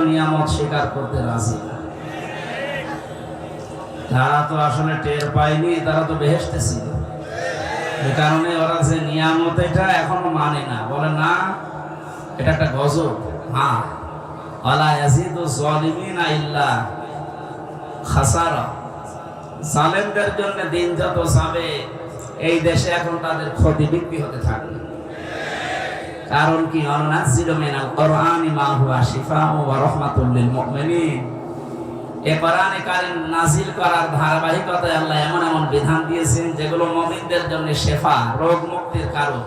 নিয়ামত স্বীকার করতে রাজি না। তারা তো আসলে টের পায়নি, তারা তো বেহেশতে ছিল। এই কারণে ওরা যে নিয়ামত এটা এখনো মানে না, বলে না এটা একটা গজব। হ্যাঁ, ওয়ালা ইয়াজিদু যালিমিনা ইল্লা খাসারা। জালেমদের জন্য দিন যত যাবে এই দেশে এখন তাদের ক্ষতি বিক্রি হতে থাকবে। কারণ কি, আনাজিলু মিনাল কুরআনি মা হুয়া শিফাউ ওয়া রাহমাতুল লিল মুমিনিন। এই কোরআনে কারীম নাজিল করার ধারাবাহিকতায় আল্লাহ এমন এমন বিধান দিয়েছেন যেগুলো মুমিনদের জন্য শিফা, রোগ মুক্তির কারণ।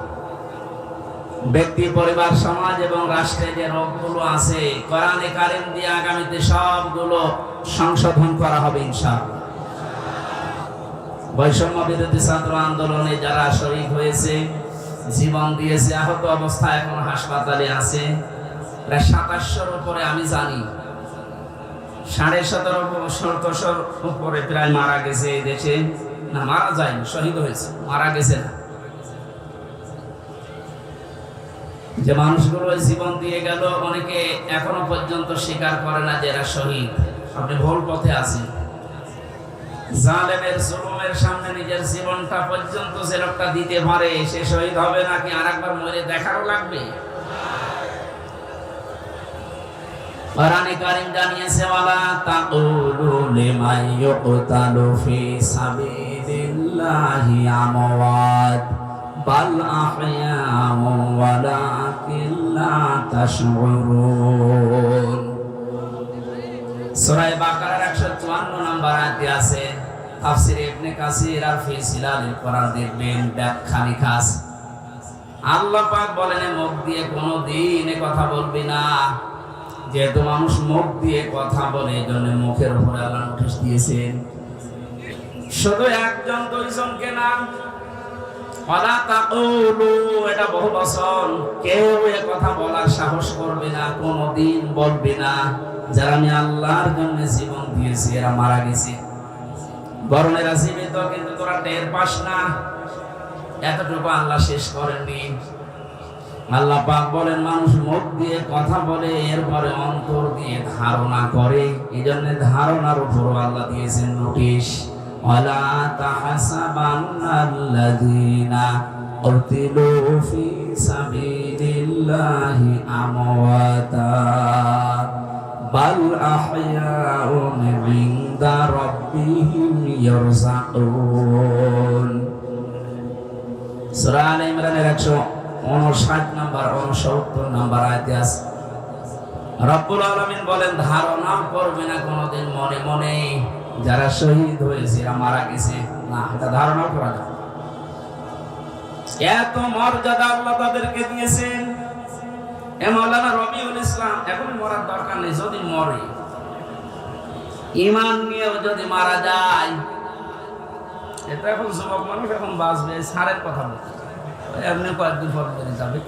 ব্যক্তি, পরিবার, সমাজ এবং রাষ্ট্রে যে রোগগুলো আছে কোরআনে কারীম দিয়ে আগামীতে সবগুলো সংশোধন করা হবে ইনশাআল্লাহ। বৈষম্য বিরোধী ছাত্র আন্দোলনে যারা শরীক হয়েছে, জীবন দিয়েছে, আহত অবস্থায় এখন হাসপাতালে আছে প্রায় 2700-র উপরে, আমি জানি 1750-র উপরে প্রায় মারা গেছে এই দেশে। না, মারা যায়নি, শহীদ হয়েছে, মারা গেছে না। যে মানুষগুলো জীবন দিয়ে গেল অনেকে এখনো পর্যন্ত স্বীকার করে না যে এরা শহীদ। আপনি ভুল পথে আছেন। জালেমের জুলুমের সামনে নিজের জীবনটা পর্যন্ত যে লোকটা দিতে পারে সে শহীদ হবে নাকি আরেকবার মরে দেখারও লাগবে? কোরআনে কারীম জানিয়েছে, ওয়ালা তাকুলু লিমান ইউকতালু ফি সাবিলিল্লাহি আমওয়াত বাল আহয়াউ ওয়ালাকিন লা তাশউরুন। সূরা বাকারার 154 নম্বর আয়াতে আছে। তাফসীর ইবনে কাসির আর ফি সিলালিল কোরআন দেখবেন ব্যাখ্যা লেখা আছে। আল্লাহ পাক বলেন, মুখ দিয়ে কোনোদিন কথা বলবি না। যেহেতু মানুষ মুখ দিয়ে কথা বলে, এজন্য মুখের উপরে আল্লাহ নোটিশ দিয়েছেন। শুধু একজন দুইজনকে না, ওয়ালা তাকুলু, এটা বহু বচন। কেউ এ কথা বলার সাহস করবে না, কোনোদিন বলবে না যারা আমি আল্লাহর জন্য জীবন দিয়েছি এরা মারা গেছে। বরং এরা জীবিত, কিন্তু তোরা টের পাস না। এতটুকু আল্লাহ শেষ করেননি। আল্লাহ পাক বলেন, মানুষ মুখ দিয়ে কথা বলে, এরপরে অন্তর দিয়ে ধারণা করে। এই জন্য ধারণার উপর আল্লাহ দিয়েছেন নোটিশ। ওয়ালা তাহসাবান্নাল্লাযীনা কুতিলু ফি সাবিলিল্লাহি আমওয়াতা বাল আহয়াউন ইনদা রাব্বিহিম ইয়ারযাকুন। সূরা আলে ইমরানের 159 নম্বর 69 নম্বর আয়াতে আছে। রব্বুল আলামিন বলেন, ধারণা করবে না কোনোদিন মনে মনে যারা শহীদ হয়েছে এরা মারা গেছে। না, এটা ধারণা করা যায়। এত মর্যাদা আল্লাহ তাদেরকে দিয়েছেন। মাওলানা রবিউল ইসলাম, এখন মরার দরকার নেই। যদি মরে, ঈমান নিয়েও যদি মারা যায়, এটা এখন যুবক মানুষ এখন বাঁচবে, সারের কথা বলছে, এমনি কয়েকদিন পর বেরিয়ে যাবে।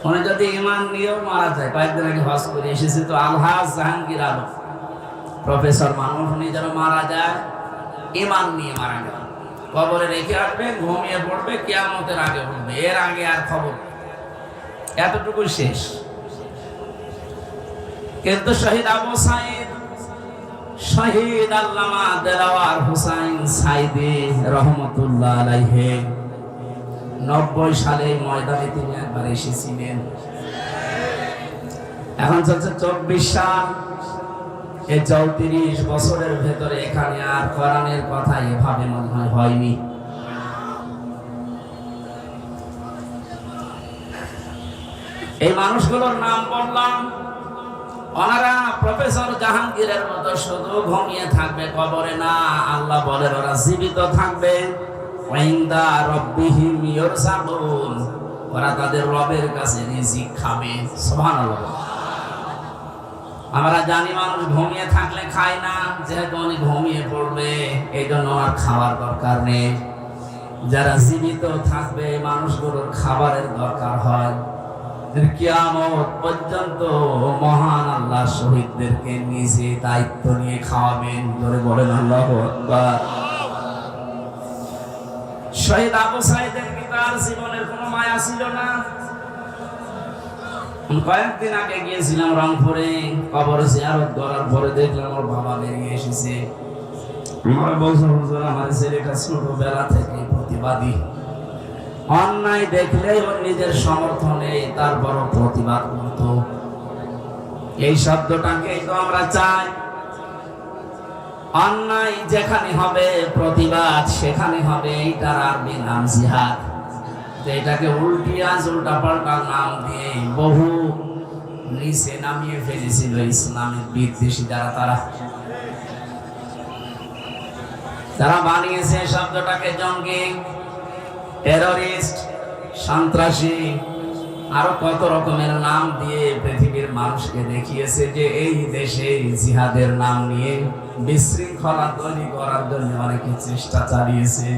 উনি যদি ঈমান নিয়েও মারা যায়, কয়েকদিন আগে হজ করে এসেছে তো আলহাজ জাহাঙ্গীর আলম, প্রফেসর মানুষ, উনি যেন মারা যায় ঈমান নিয়ে মারা গেল, কবরে রেখে আসবে, ঘুমিয়ে পড়বে, কিয়ামতের আগে উঠবে, এর আগে আর খবর। এতটুকু শেষ। কিন্তু শহীদ আবু সাঈদ, শহীদ আল্লামা দেলাওয়ার হোসাইন সাঈদী রহমতুল্লাহ আলাইহি 90 সালে ময়দানে তিনি একবার এসেছিলেন। এখন চলছে 24 সাল। এই 34 বছরের ভেতরে এখানে আর কোরআনের কথা এভাবে মনে হয় হয়নি। এই মানুষগুলোর নাম বললাম, ওনারা প্রফেসর জাহাঙ্গীরের মতো শুধু ঘুমিয়ে থাকবে কবরে না। আল্লাহ বলেন ওরা জীবিত থাকবে। ইনদা রাব্বিহিম ইয়ারযাকুন, ওরা তাদের রবের কাছে রিজিক খাবে। সুবহানাল্লাহ। আমরা জানি মানুষ ঘুমিয়ে থাকলে খায় না, যেহেতু উনি ঘুমিয়ে পড়বে এই জন্য আর খাওয়ার দরকার নেই। যারা জীবিত থাকবে মানুষগুলোর খাবারের দরকার হয়। কিয়ামত পর্যন্ত মহান আল্লাহ শহীদদেরকে নিজে দায়িত্ব নিয়ে খাওয়াবেন। ধরে বলেন আল্লাহু আকবার। শহীদ আবু সাঈদের কি তার জীবনের কোনো মায়া ছিল না? কয়েকদিন আগে গিয়েছিলাম রংপুরে, কবর জিয়ারত করার পরে দেখলাম ওর বাবা বেরিয়ে এসেছে। আমার বলছে, হুজুর আমার ছেলেটা ছোটবেলা থেকে প্রতিবাদী, অন্যায় দেখলেই ওর নিজের সমর্থনে তারপরও প্রতিবাদ করত। এই শব্দটাকে তো আমরা চাই। অন্যায় যেখানে হবে প্রতিবাদ সেখানে হবে, এইটার আরবি নাম জিহাদ। এটাকে উল্টা পাল্টা নাম দিয়ে বহু নিচে নামিয়ে ফেলেছিল ইসলামিক বিদ্বেষী তারা বানিয়েছে শব্দটাকে জঙ্গি, টেররিস্ট, সন্ত্রাসী, আরো কত রকমের নাম দিয়ে পৃথিবীর মানুষকে দেখিয়েছে যে এই দেশে জিহাদের নাম নিয়ে বিশৃঙ্খলা তৈরি করার জন্য অনেকে চেষ্টা চালিয়েছে।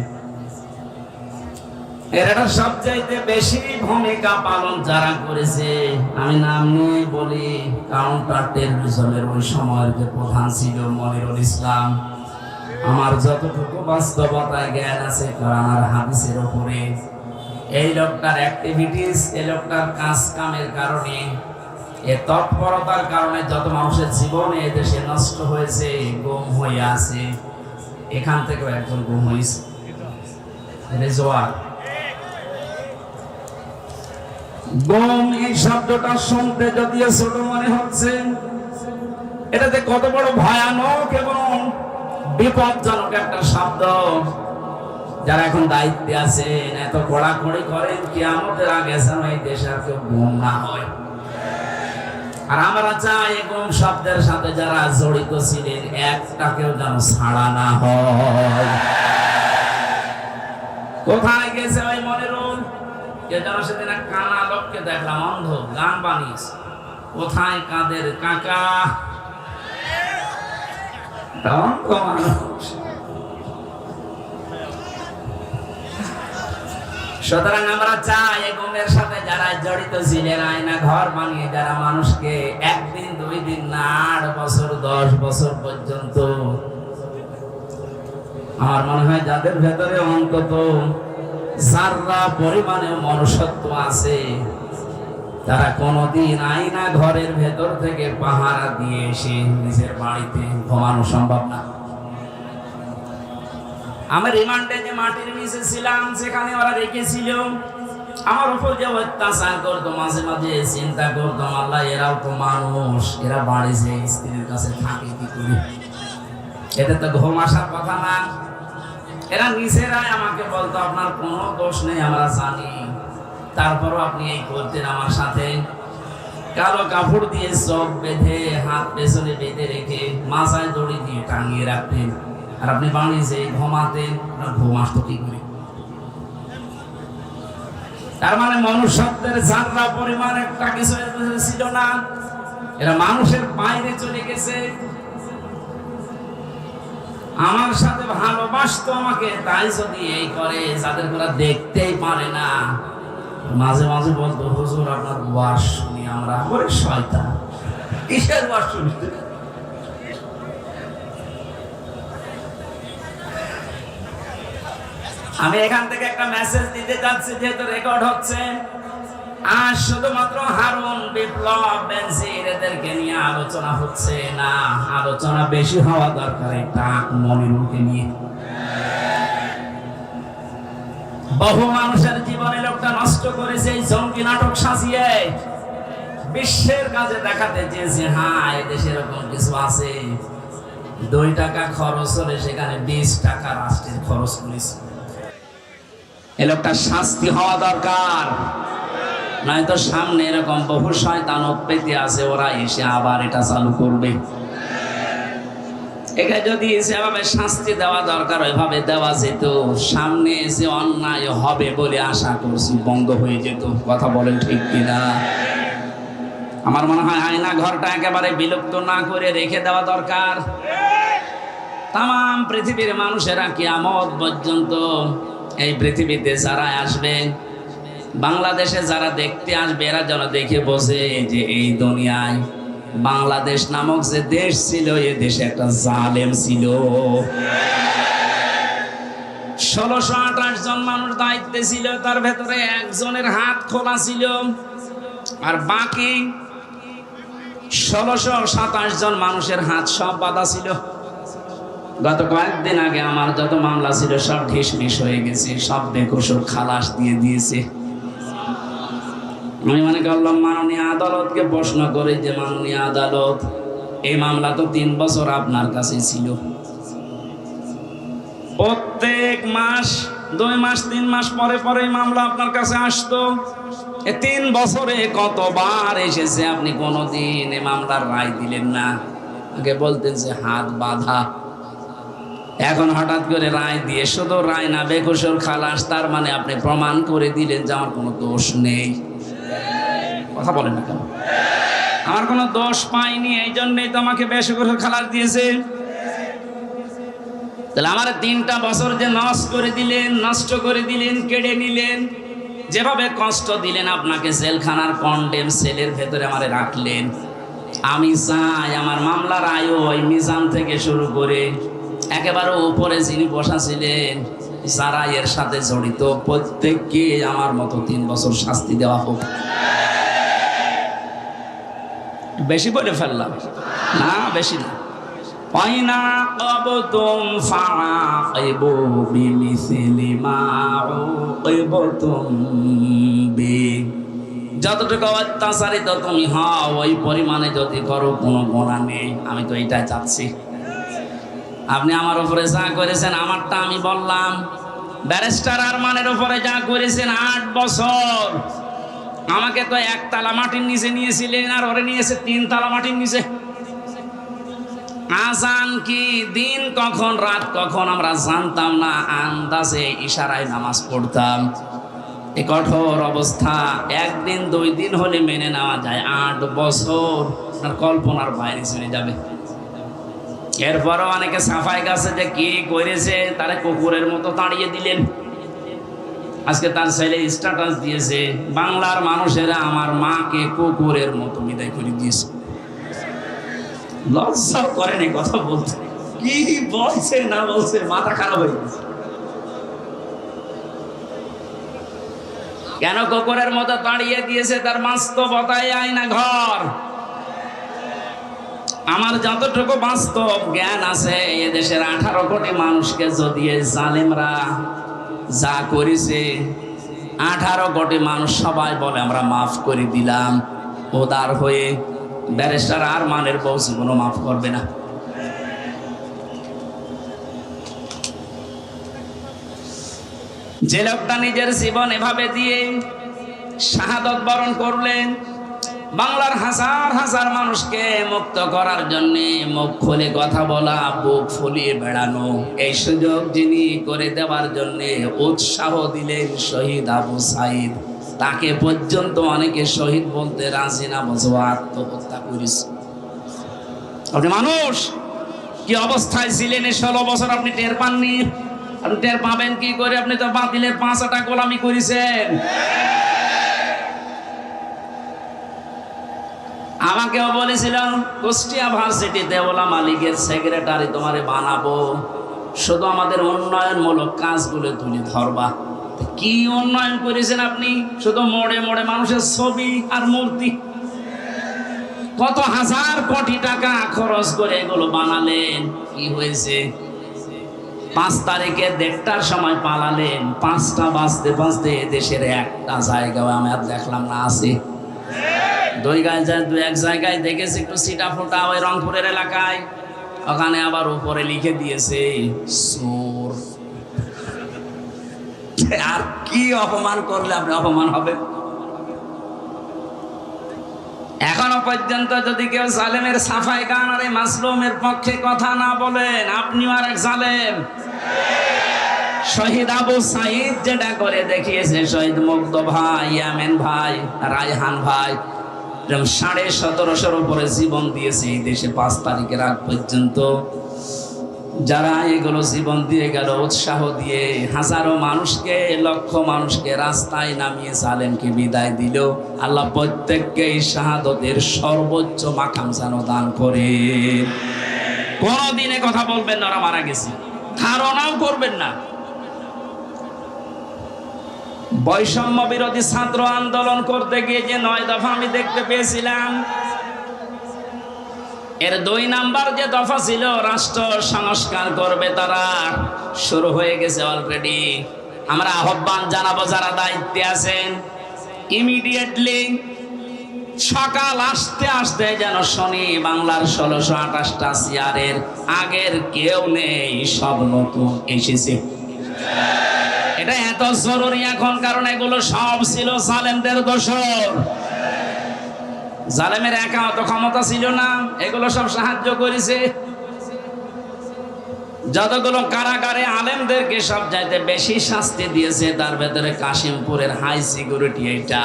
এরা সবচাইতে বেশি ভূমিকা পালন যারা করেছে, আমি নাম নিয়ে বলি, কাউন্টার টেররিজমের ওই সময়ের যে প্রধান ছিল মনিরুল ইসলাম। আমার যতটুকু বাস্তবতায় জ্ঞান আছে কোরআন আর হাদিসের উপরে, এই লোকটার অ্যাক্টিভিটিস, এই লোকটার কাজ কামের কারণে, এ তৎপরতার কারণে যত মানুষের জীবন এ দেশে নষ্ট হয়েছে, গুম হয়ে আছে। এখান থেকেও একজন গুম হয়েছে, রেজওয়ার। গুম এই শব্দটা শুনতে যদিও ছোট মনে হচ্ছে, এটাতে কত বড় ভয়ানক এবং বিপজ্জনক একটা শব্দ। যারা এখন দায়িত্বে আছেন এত কড়াকড়ি করেন কিয়ামতের আগে যেন এই দেশে আর কেউ গুম না হয়। আর আমরা চাই গুম শব্দের সাথে যারা জড়িত ছিলেন একটাকেও যেন ছাড়া না হয়। কোথায় গেছে ওই মনিরুল? যেন সেদিন এক কানা লোককে দেখলাম অন্ধ, গান বানিয়েছে। কোথায় কাদের কাকা? অন্ধ মানুষ। সুতরাং আমরা চাই গুমের সাথে যারা জড়িত ছিলেন, আয়না ঘর বানিয়ে যারা মানুষকে একদিন, 2 দিন না 8 বছর 10 বছর পর্যন্ত, আমার মনে হয় যাদের ভেতরে অন্তত যারা পরিমাণে মনুষ্যত্ব আছে, তারা কোনদিন আয়না ঘরের ভেতর থেকে পাহারা দিয়ে এসে নিজের বাড়িতে ঘুমানো সম্ভব না। আমি রিমান্ডে যে মাটির নিচে ছিলাম সেখানে ওরা রেখেছিল, আমার উপর যে অত্যাচার করতো, মাঝে মাঝে চিন্তা করতাম, আল্লাহ এরাও তো মানুষ, এরা বাড়ি যে স্ত্রীর কাছে থাকে কি করে? এদের তো ঘুম আসার কথা না। এরা নিজেরাই আমাকে বলতো আপনার কোনো দোষ নেই, আমরা জানি, তারপরও আপনি এই করতেন আমার সাথে। কালো কাপড় দিয়ে চোখ বেঁধে, হাত পেছনে বেঁধে রেখে, মাথায় দড়ি দিয়ে টাঙিয়ে রাখতেন, আর আপনি বাড়ি যে ঘুমাতেন, ঘুম আসতো কি করে? তার মানে মনুষ্যত্বের যাত্রা পরিমাণ একটা কিছু ছিল না। এরা মানুষের বাইরে চলে গেছে। আমার সাথে ভালোবাসতো আমাকে, তাই যদি এই করে, যাদের ওরা দেখতেই পারে না, মাঝে মাঝে বলতো, হুজুর আপনার ওয়াজ শুনি আমরা। ওরে শয়তান, কিসের ওয়াজ শুনতে? আমি এখান থেকে একটা মেসেজ দিতে যাচ্ছি, যেহেতু রেকর্ড হচ্ছে। আর শুধুমাত্র হারুন, বিপ্লব, বেনজির এদেরকে নিয়ে আলোচনা হচ্ছে না, আলোচনা বেশি হওয়া দরকার একটা মনিরুলকে নিয়ে। বহু মানুষের জীবনে লোকটা নষ্ট করেছে এই জঙ্গি নাটক সাজিয়ে, বিশ্বের কাজে দেখাতে চেয়েছে হ্যাঁ এদেশে এরকম কিছু আছে। 2 টাকা খরচ হলে সেখানে 20 টাকা রাষ্ট্রের খরচ করেছে। এ লোকটা শাস্তি হওয়া দরকার, নয়তো সামনে এরকম বহু শয়তান পেতে আছে, ওরা এসে আবার এটা চালু করবে। একে যদি সেভাবে শাস্তি দেওয়া দরকার ওইভাবে দেওয়া যেত, সামনে এসে অন্যায় হবে বলে আশা করছি বন্ধ হয়ে যেত। কথা বলেন ঠিক কিনা? আমার মনে হয় আয়না ঘরটা একেবারে বিলুপ্ত না করে রেখে দেওয়া দরকার। তাম পৃথিবীর মানুষেরা কিয়ামত পর্যন্ত এই পৃথিবীতে যারা আসবে, বাংলাদেশে যারা দেখতে আসবে, এরা যেন দেখে বোঝে যে এই দুনিয়ায় বাংলাদেশ নামক যে দেশ ছিল, এ দেশে একটা জালেম ছিল। 1628 জন মানুষ দায়িত্বে ছিল, তার ভেতরে একজনের হাত খোলা ছিল। আর বাকি 1627 জন মানুষের হাত সব বাঁধা ছিল। গত কয়েকদিন আগে আমার যত মামলা ছিল সব ঢিসমিস হয়ে গেছে, সব বেকসুর খালাস দিয়ে দিয়েছে। আমি মনে করলাম মাননীয় আদালতকে প্রশ্ন করে যে মাননীয় আদালত, এই মামলা তো 3 বছর আপনার কাছে ছিল, প্রত্যেক মাস 2 মাস 3 মাস পরে পরে মামলা আপনার কাছে আসতো, 3 বছরে কতবার এসেছে, আপনি কোনোদিন এই মামলার রায় দিলেন না। আগে বলতেন যে হাত বাঁধা, এখন হঠাৎ করে রায় দিয়ে, শুধু রায় না বেকসুর খালাস, তার মানে আপনি প্রমাণ করে দিলেন যে আমার কোনো দোষ নেই। কথা বলেন না কেন? আমার কোনো দোষ পাইনি, এই জন্যই তো আমাকে বেকসুর খালাস দিয়েছে। তাহলে আমার 3টা বছর যে নষ্ট করে দিলেন, কেড়ে নিলেন, যেভাবে কষ্ট দিলেন, আপনাকে জেলখানার কন্ডেম সেলের ভেতরে আমারে রাখলেন। আমি চাই আমার মামলার আয়ু ওই মিজান থেকে শুরু করে একেবারে উপরে যিনি বসা ছিলেন, যারা এর সাথে জড়িত, প্রত্যেককে আমার মতো 3 বছর শাস্তি দেওয়া হোক। বেশি বলে ফেললাম না? বেশি না। ওয়াইনা ক্বাবতুম ফাআকিবু বিমিসলি মা উকিবতুম বি, যতটুকু অত্যাচারিত তুমি হও ওই পরিমাণে যদি করো, কোনো গুনাহ নেই। আমি তো এইটাই চাচ্ছি। আপনি আমার উপরে যা করেছেন, আমারটা আমি বললাম, ব্যারিস্টার আরমানের উপরে যা করেছেন 8 বছর, আমাকে তো 1 তালা মাটির নিচে নিয়েছিলেন, আর ওরে নিয়েছে 3 তালা মাটির নিচে। আজান কি, দিন কখন রাত কখন আমরা জানতাম না, আন্দাজে ইশারায় নামাজ পড়তাম। এই কঠোর অবস্থা 1 দিন 2 দিন হলে মেনে নেওয়া যায়, 8 বছর আপনার কল্পনার বাইরে চলে যাবে। এরপরও অনেকে সাফাই গাছে যে কি করেছে, তারা কুকুরের মতো তাড়িয়ে দিলেন। আজকে তার ছেলে স্ট্যাটাস দিয়েছে, বাংলার মানুষেরা আমার মাকে কুকুরের মতো বিদায় করে দিয়েছে। লজ্জা করেন এই কথা বলতে? কি বলছে না বলছে, মাথা খারাপ হয়ে গেছে। কেন কুকুরের মতো তাড়িয়ে দিয়েছে? তার বাস্তবতায় আয়না ঘর। আমার যতটুকু বাস্তব জ্ঞান আছে, এদেশের 18 কোটি মানুষকে যদি এই জালেমরা যা করেছে, 18 কোটি মানুষ সবাই বলে আমরা মাফ করে দিলাম, উদার হয়ে। ব্যারিস্টার আরমানের বউ জীবনও মাফ করবে না। যে লোকটা নিজের জীবন এভাবে দিয়ে শাহাদত বরণ করলেন, বাংলার হাজার হাজার মানুষকে মুক্ত করার জন্য মুখ খুলে কথা বলা, বুক ফুলিয়ে বেড়ানো, এই সুযোগ যিনি করে দেওয়ার জন্য উৎসাহ দিলেন শহীদ আবু সাইদ, তাকে পর্যন্ত অনেকে শহীদ বলতে রাজি না, বলছে আত্মহত্যা করেছে। আপনি মানুষ কি অবস্থায় ছিলেন এই 16 বছর আপনি টের পাননি? আপনি টের পাবেন কি করে? আপনি তো বাতিলের 5টা গোলামি করেছেন। আমাকেও বলেছিলাম কুষ্টিয়া ভার্সিটিতে ওলামা লীগের সেক্রেটারি তোমারে বানাবো, শুধু আমাদের উন্নয়নমূলক কাজগুলো তুলে ধরবা। কি উন্নয়ন করেছেন আপনি? শুধু মোড়ে মোড়ে মানুষের ছবি আর মূর্তি। কত হাজার কোটি টাকা খরচ করে এগুলো বানালেন, কি হয়েছে? 5 তারিখে 1:30টার সময় পালালেন, 5টা বাজতে বাজতে দেশের একটা জায়গাও আমি আর দেখলাম না আছে। 2 এক জায়গায় দেখেছি একটু সিটা ফোটা, ওই রংপুরের এলাকায়, ওখানে আবার উপরে লিখে দিয়েছে চোর। আর কি অপমান করলে আপনি অপমান হবে? এখনো পর্যন্ত যদি কেউ জালেমের সাফাই গান আর এই মাসলুমের পক্ষে কথা না বলেন, আপনিও আর এক জালেম। শহীদ আবু সাইদ যেটা করে দেখিয়েছে, শহীদ মুগ্ধ ভাই, ইয়ামেন ভাই, রায়হান ভাই, 1750 উপরে জীবন দিয়েছে এই দেশে 5 তারিখের আগ পর্যন্ত। যারা এগুলো জীবন দিয়ে গেল, উৎসাহ দিয়ে হাজারো মানুষকে, লক্ষ মানুষকে রাস্তায় নামিয়ে জালেমকে বিদায় দিল, আল্লাহ প্রত্যেককে এই শাহাদতের সর্বোচ্চ মাকাম যেন দান করে। কোনদিনে কথা বলবেন না ওরা মারা গেছে, ধারণাও করবেন না। বৈষম্য বিরোধী ছাত্র আন্দোলন করতে গিয়ে যে 9 দফা আমি দেখতে পেয়েছিলাম, এর 2 নাম্বার যে দফা ছিল রাষ্ট্র সংস্কার করবে, তারা শুরু হয়ে গেছে অলরেডি। আমরা আহ্বান জানাবো যারা দায়িত্বে আছেন, ইমিডিয়েটলি সকাল আসতে আসতে যেন শুনি বাংলার 1628টা চেয়ারের আগের কেউ নেই, সব নতুন এসেছে। এটা এত জরুরি এখন, কারণ এগুলো সব ছিল জালেমদের দোসর। জালেমের একা অত ক্ষমতা ছিল না, এগুলো সব সাহায্য করেছে। যতগুলো কারাগারে আলেমদেরকে সব চাইতে বেশি শাস্তি দিয়েছে, তার ভেতরে কাশিমপুরের হাই সিকিউরিটি এইটা।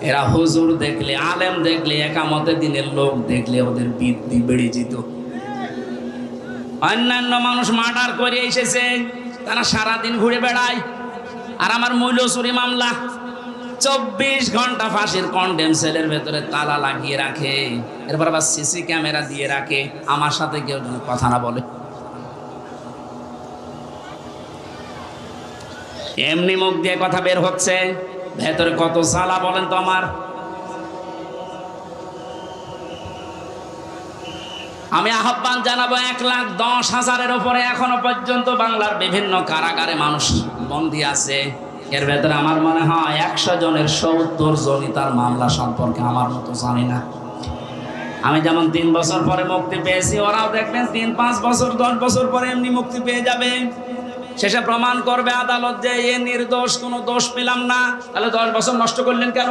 এরা হুজুর দেখলে, আলেম দেখলে, একামতে দিনের লোক দেখলে ওদের বৃদ্ধি বেড়ে যেত। অন্যান্য মানুষ মার্ডার করে এসেছে, তারা সারাদিন ঘুরে বেড়ায়। আর আমার মূল্য চুরি মামলা 24 ঘন্টা ফাঁসির কন্ডেম সেলের ভেতরে তালা লাগিয়ে রাখে, এরপর আবার সিসি ক্যামেরা দিয়ে রাখে, আমার সাথে কেউ যেন কথা না বলে। এমনি মুখ দিয়ে কথা বের হচ্ছে, ভেতরে কত জ্বালা বলেন তো আমার। আমি আহ্বান জানাবো 1,10,000-এর উপরে এখনো পর্যন্ত বাংলার বিভিন্ন কারাগারে মানুষ বন্দী আছে। এর ভেতরে আমার মনে হয় 100 জনের 70 জনই তার মামলা সম্পর্কে আমার মতো জানি না। আমি যেমন 3 বছর পরে মুক্তি পেয়েছি, ওরাও দেখবেন 3-5 বছর 10 বছর পরে এমনি মুক্তি পেয়ে যাবে। শেষে প্রমাণ করবে আদালত যে এ নির্দোষ, কোনো দোষ পেলাম না। তাহলে 10 বছর নষ্ট করলেন কেন?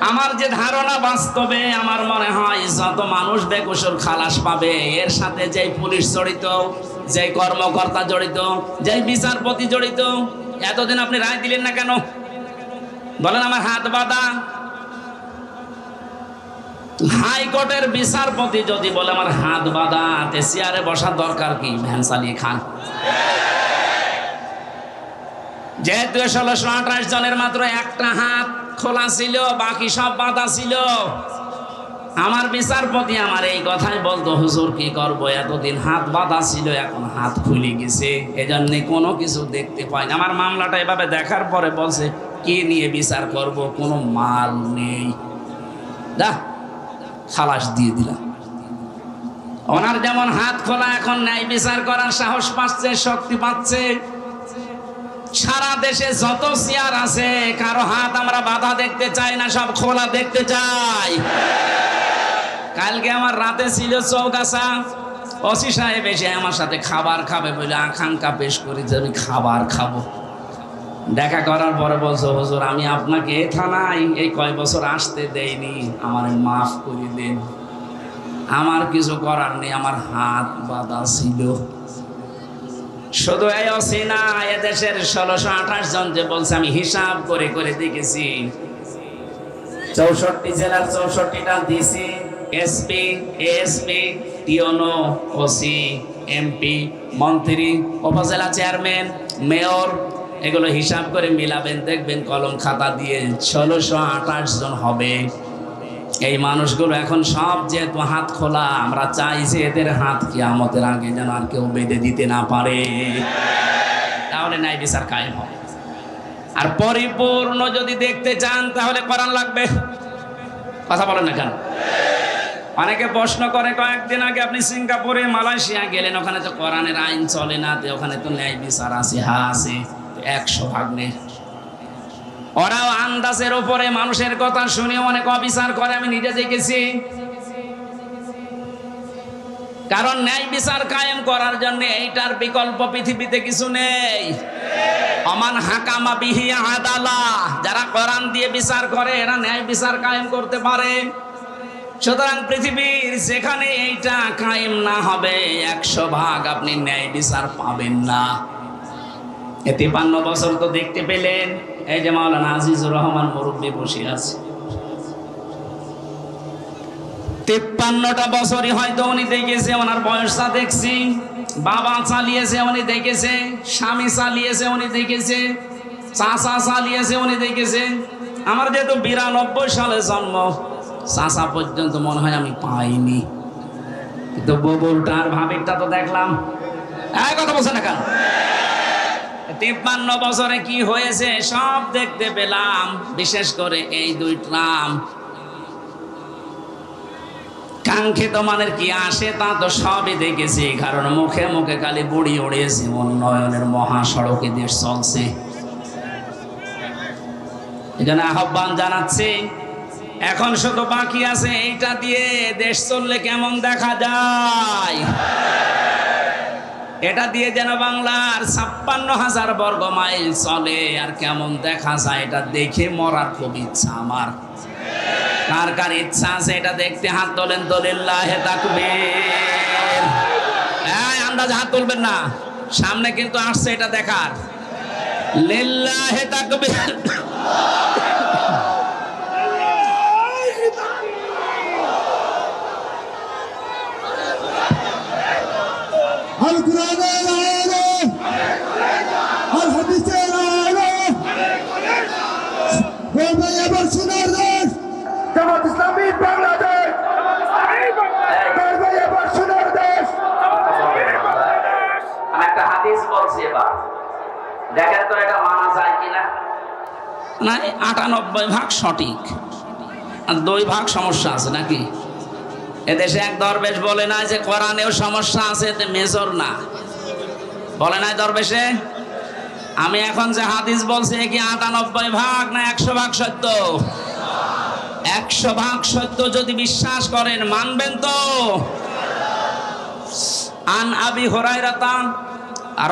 আমার যে ধারণা, বাস্তবে আমার মনে হয় যত মানুষ বেকসুর খালাস পাবে, এর সাথে যেই পুলিশ জড়িত, যেই কর্মকর্তা জড়িত, যেই বিচারপতি জড়িত, এতদিন আপনি রায় দিলেন না কেন? বলেন আমার হাত বাঁধা। হাইকোর্টের বিচারপতি যদি বলে আমার হাত বাঁধা, তে চেয়ারে বসার দরকার কি? ভ্যান চালিয়ে খান। যেহেতু 1628 জনের মাত্র একটা হাত খোলা ছিল, বাকি সব বাঁধা ছিল। আমার বিচারপতি আমার এই কথাই বলতো, হুজুর কি করবো, এতদিন হাত বাঁধা ছিল, এখন হাত খুলে গেছে, এজন্য কোনো কিছু দেখতে পাই না। আমার মামলাটা এভাবে দেখার পরে বলছে কি নিয়ে বিচার করব, কোনো মাল নেই, দা খালাস দিয়ে দিলাম। ওনার যেমন হাত খোলা, এখন ন্যায় বিচার করার সাহস পাচ্ছে, শক্তি পাচ্ছে। সারা দেশে যত চেয়ার আছে, কারো হাত আমরা বাধা দেখতে চাই না, সব খোলা দেখতে চাই। কালকে আমার রাতে ছিল চৌগাছা, ওসি সাহেব এসে আমার সাথে খাবার খাবে বলে আকাঙ্ক্ষা পেশ করে যে আমি খাবার খাবো। দেখা করার পরে বলছো, হুজুর আমি আপনাকে থানায় এই কয় বছর আসতে দেইনি, আমার মাফ করে দেন। আমার কিছু করার নেই, আমার হাত বাঁধা ছিল। শুধু এই ওসি না, এদেশের 1628 জন যে বলছে, আমি হিসাব করে করে দেখেছি, 64 জেলার 64টা ডিসি, এসপি, এএসপি, টিওনো, ওসি, এমপি, মন্ত্রী, উপজেলা চেয়ারম্যান, মেয়র, এগুলো হিসাব করে মিলাবেন, দেখবেন কলম খাতা দিয়ে 1628 জন হবে। এই মানুষগুলো এখন সব যেহেতু হাত খোলা, আমরা চাই যে এদের হাত কিয়ামতের আগে যেন আর কেউ বেঁধে দিতে না পারে, তাহলে ন্যায় বিচার কায়েম হবে। আর পরিপূর্ণ যদি দেখতে চান তাহলে কোরআন লাগবে। কথা বলেন না কেন? অনেকে প্রশ্ন করে, কয়েকদিন আগে আপনি সিঙ্গাপুরে, মালয়েশিয়া গেলেন, ওখানে তো কোরআনের আইন চলে না, তো ওখানে তো ন্যায় বিচার আছে। হ্যাঁ আছে, 100 নেই। ওরাও আন্দাজের উপরে মানুষের কথা শুনে অনেক অবিচার করে, আমি নিজে দেখেছি। কারণ ন্যায় বিচার কায়েম করার জন্য এইটার বিকল্প পৃথিবীতে কিছু নেই। অমান হাকামা বিহি আদালা, যারা কোরআন দিয়ে বিচার করে এরা ন্যায় বিচার কায়েম করতে পারে। সুতরাং পৃথিবীর যেখানে এইটা কায়েম না হবে, 100% আপনি ন্যায় বিচার পাবেন না। 53 বছর তো দেখতে পেলেন, এই যে মাওলানা আজিজুর রহমান মুরব্বী বসে আছে, 53টা বছরই হয়তো উনি দেখেছে, ওনার বয়সটা দেখছি। বাবা চালিয়েছে উনি দেখেছে, স্বামী চালিয়েছে উনি দেখেছে, চাচা চালিয়েছে উনি দেখেছে। আমার যেহেতু 92 সালে জন্ম, চাচা পর্যন্ত মনে হয় আমি পাইনি, কিন্তু ববুলটার ভাবিরটা তো দেখলাম। কথা বলছে না কেন? 53 বছরে কি হয়েছে সব দেখতে পেলাম, বিশেষ করে এই 2 ট্রাম। কাঙ্ক্ষিত মানের কি আসে তা তো সবই দেখেছি, কারণ মুখে মুখে খালি বুড়ি উড়িয়েছে, উন্নয়নের মহাসড়কে দেশ চলছে। এজন্য আহ্বান জানাচ্ছি, এখন শুধু বাকি আছে এইটা দিয়ে দেশ চললে কেমন দেখা যায়। এটা দিয়ে যেন বাংলার 56,000 বর্গ মাইল চলে, আর কেমন দেখা যায় এটা দেখে মরার খুব ইচ্ছা আমার। কার কার ইচ্ছা আছে এটা দেখতে হাত তোলেন তো, লিল্লাহে তাকবীর। আন্দাজ হাত তুলবেন না, সামনে কিন্তু আসছে এটা দেখার। লিল্লাহে তাকবীর। আল কুরআনের আলো, আল হাদিসের আলো, বলবে এবার সোনার দেশ জামাত ইসলামী বাংলাদেশ, বলবে এবার সোনার দেশ। আমি একটা হাদিস বলছি, এবার দেখেন তো এটা মানা যায় কিনা। না, 98% সঠিক, আর 2% সমস্যা আছে নাকি। এদেশে এক দরবেশ বলে না যে কোরআনেও সমস্যা আছে, এতে মেজর না, বলে নাই দরবেশে। আমি এখন যে হাদিস বলছি কি 98% না 100% সত্য? 100% সত্য যদি বিশ্বাস করেন মানবেন তো। আন আবি হুরায়রা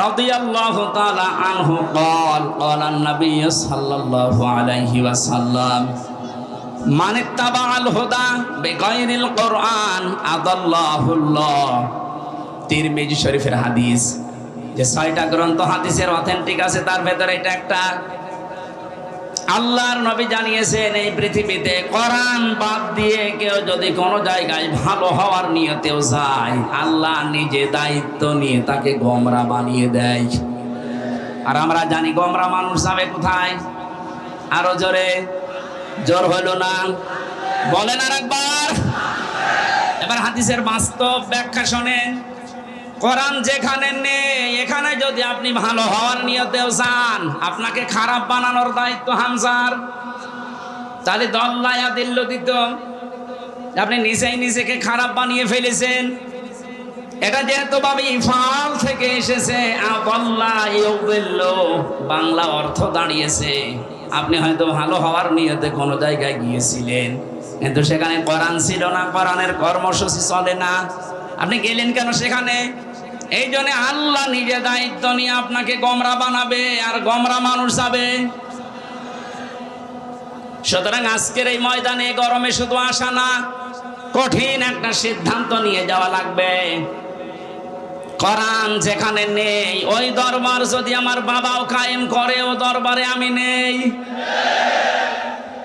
রাদিয়াল্লাহু তাআলা আনহু قال قال النبي صلى الله عليه وسلم মান ইত্তাবাআল হুদা বিগাইরিল কুরআন আদাল্লাহুল্লাহ। তিরমিজি শরীফের হাদিস, যে 6টা গ্রন্থ হাদিসের অথেন্টিক আছে তার ভেতরে এটা একটা। আল্লাহর নবী জানিয়েছেন এই পৃথিবীতে কোরআন বাদ দিয়ে কেউ যদি কোনো জায়গায় ভালো হওয়ার নিয়তেও যায়, আল্লাহ নিজে দায়িত্ব নিয়ে তাকে গোমরা বানিয়ে দেয়। আর আমরা জানি গোমরা মানুষ যাবে কোথায়? আরো জোরে, জোর হলো না, বলেন আর একবার। এবার হাদিসের বাস্তব ব্যাখ্যা শোনেন। কোরআন যেখানে নেই, এখানে যদি আপনি ভালো হওয়ার নিয়তেও চান, আপনাকে খারাপ বানানোর দায়িত্ব হামজার। তাহলে দল্লায়া দিল্ল দিত, আপনি নিজেই নিজেকে খারাপ বানিয়ে ফেলেছেন। এটা যেহেতু ভাবে ইফাল থেকে এসেছে, আদাল্লা ইউদিল্লু, বাংলা অর্থ দাঁড়িয়েছে আপনি হয়তো ভালো হওয়ার নিয়তে কোনো জায়গায় গিয়েছিলেন, কিন্তু সেখানে কোরআন ছিল না, কোরআনের কর্মসূচি চলে না। আপনি গেলেন কেন সেখানে? এই জন্য আল্লাহ নিজে দায়িত্ব নিয়ে আপনাকে গোমরা বানাবে, আর গোমরা মানুষ যাবে। সুতরাং আজকের এই ময়দানে গরমে শুধু আসা না, কঠিন একটা সিদ্ধান্ত নিয়ে যাওয়া লাগবে। কোরআন যেখানে নেই, ওই দরবার যদি আমার বাবাও কায়েম করে, ও দরবারে আমি নেই।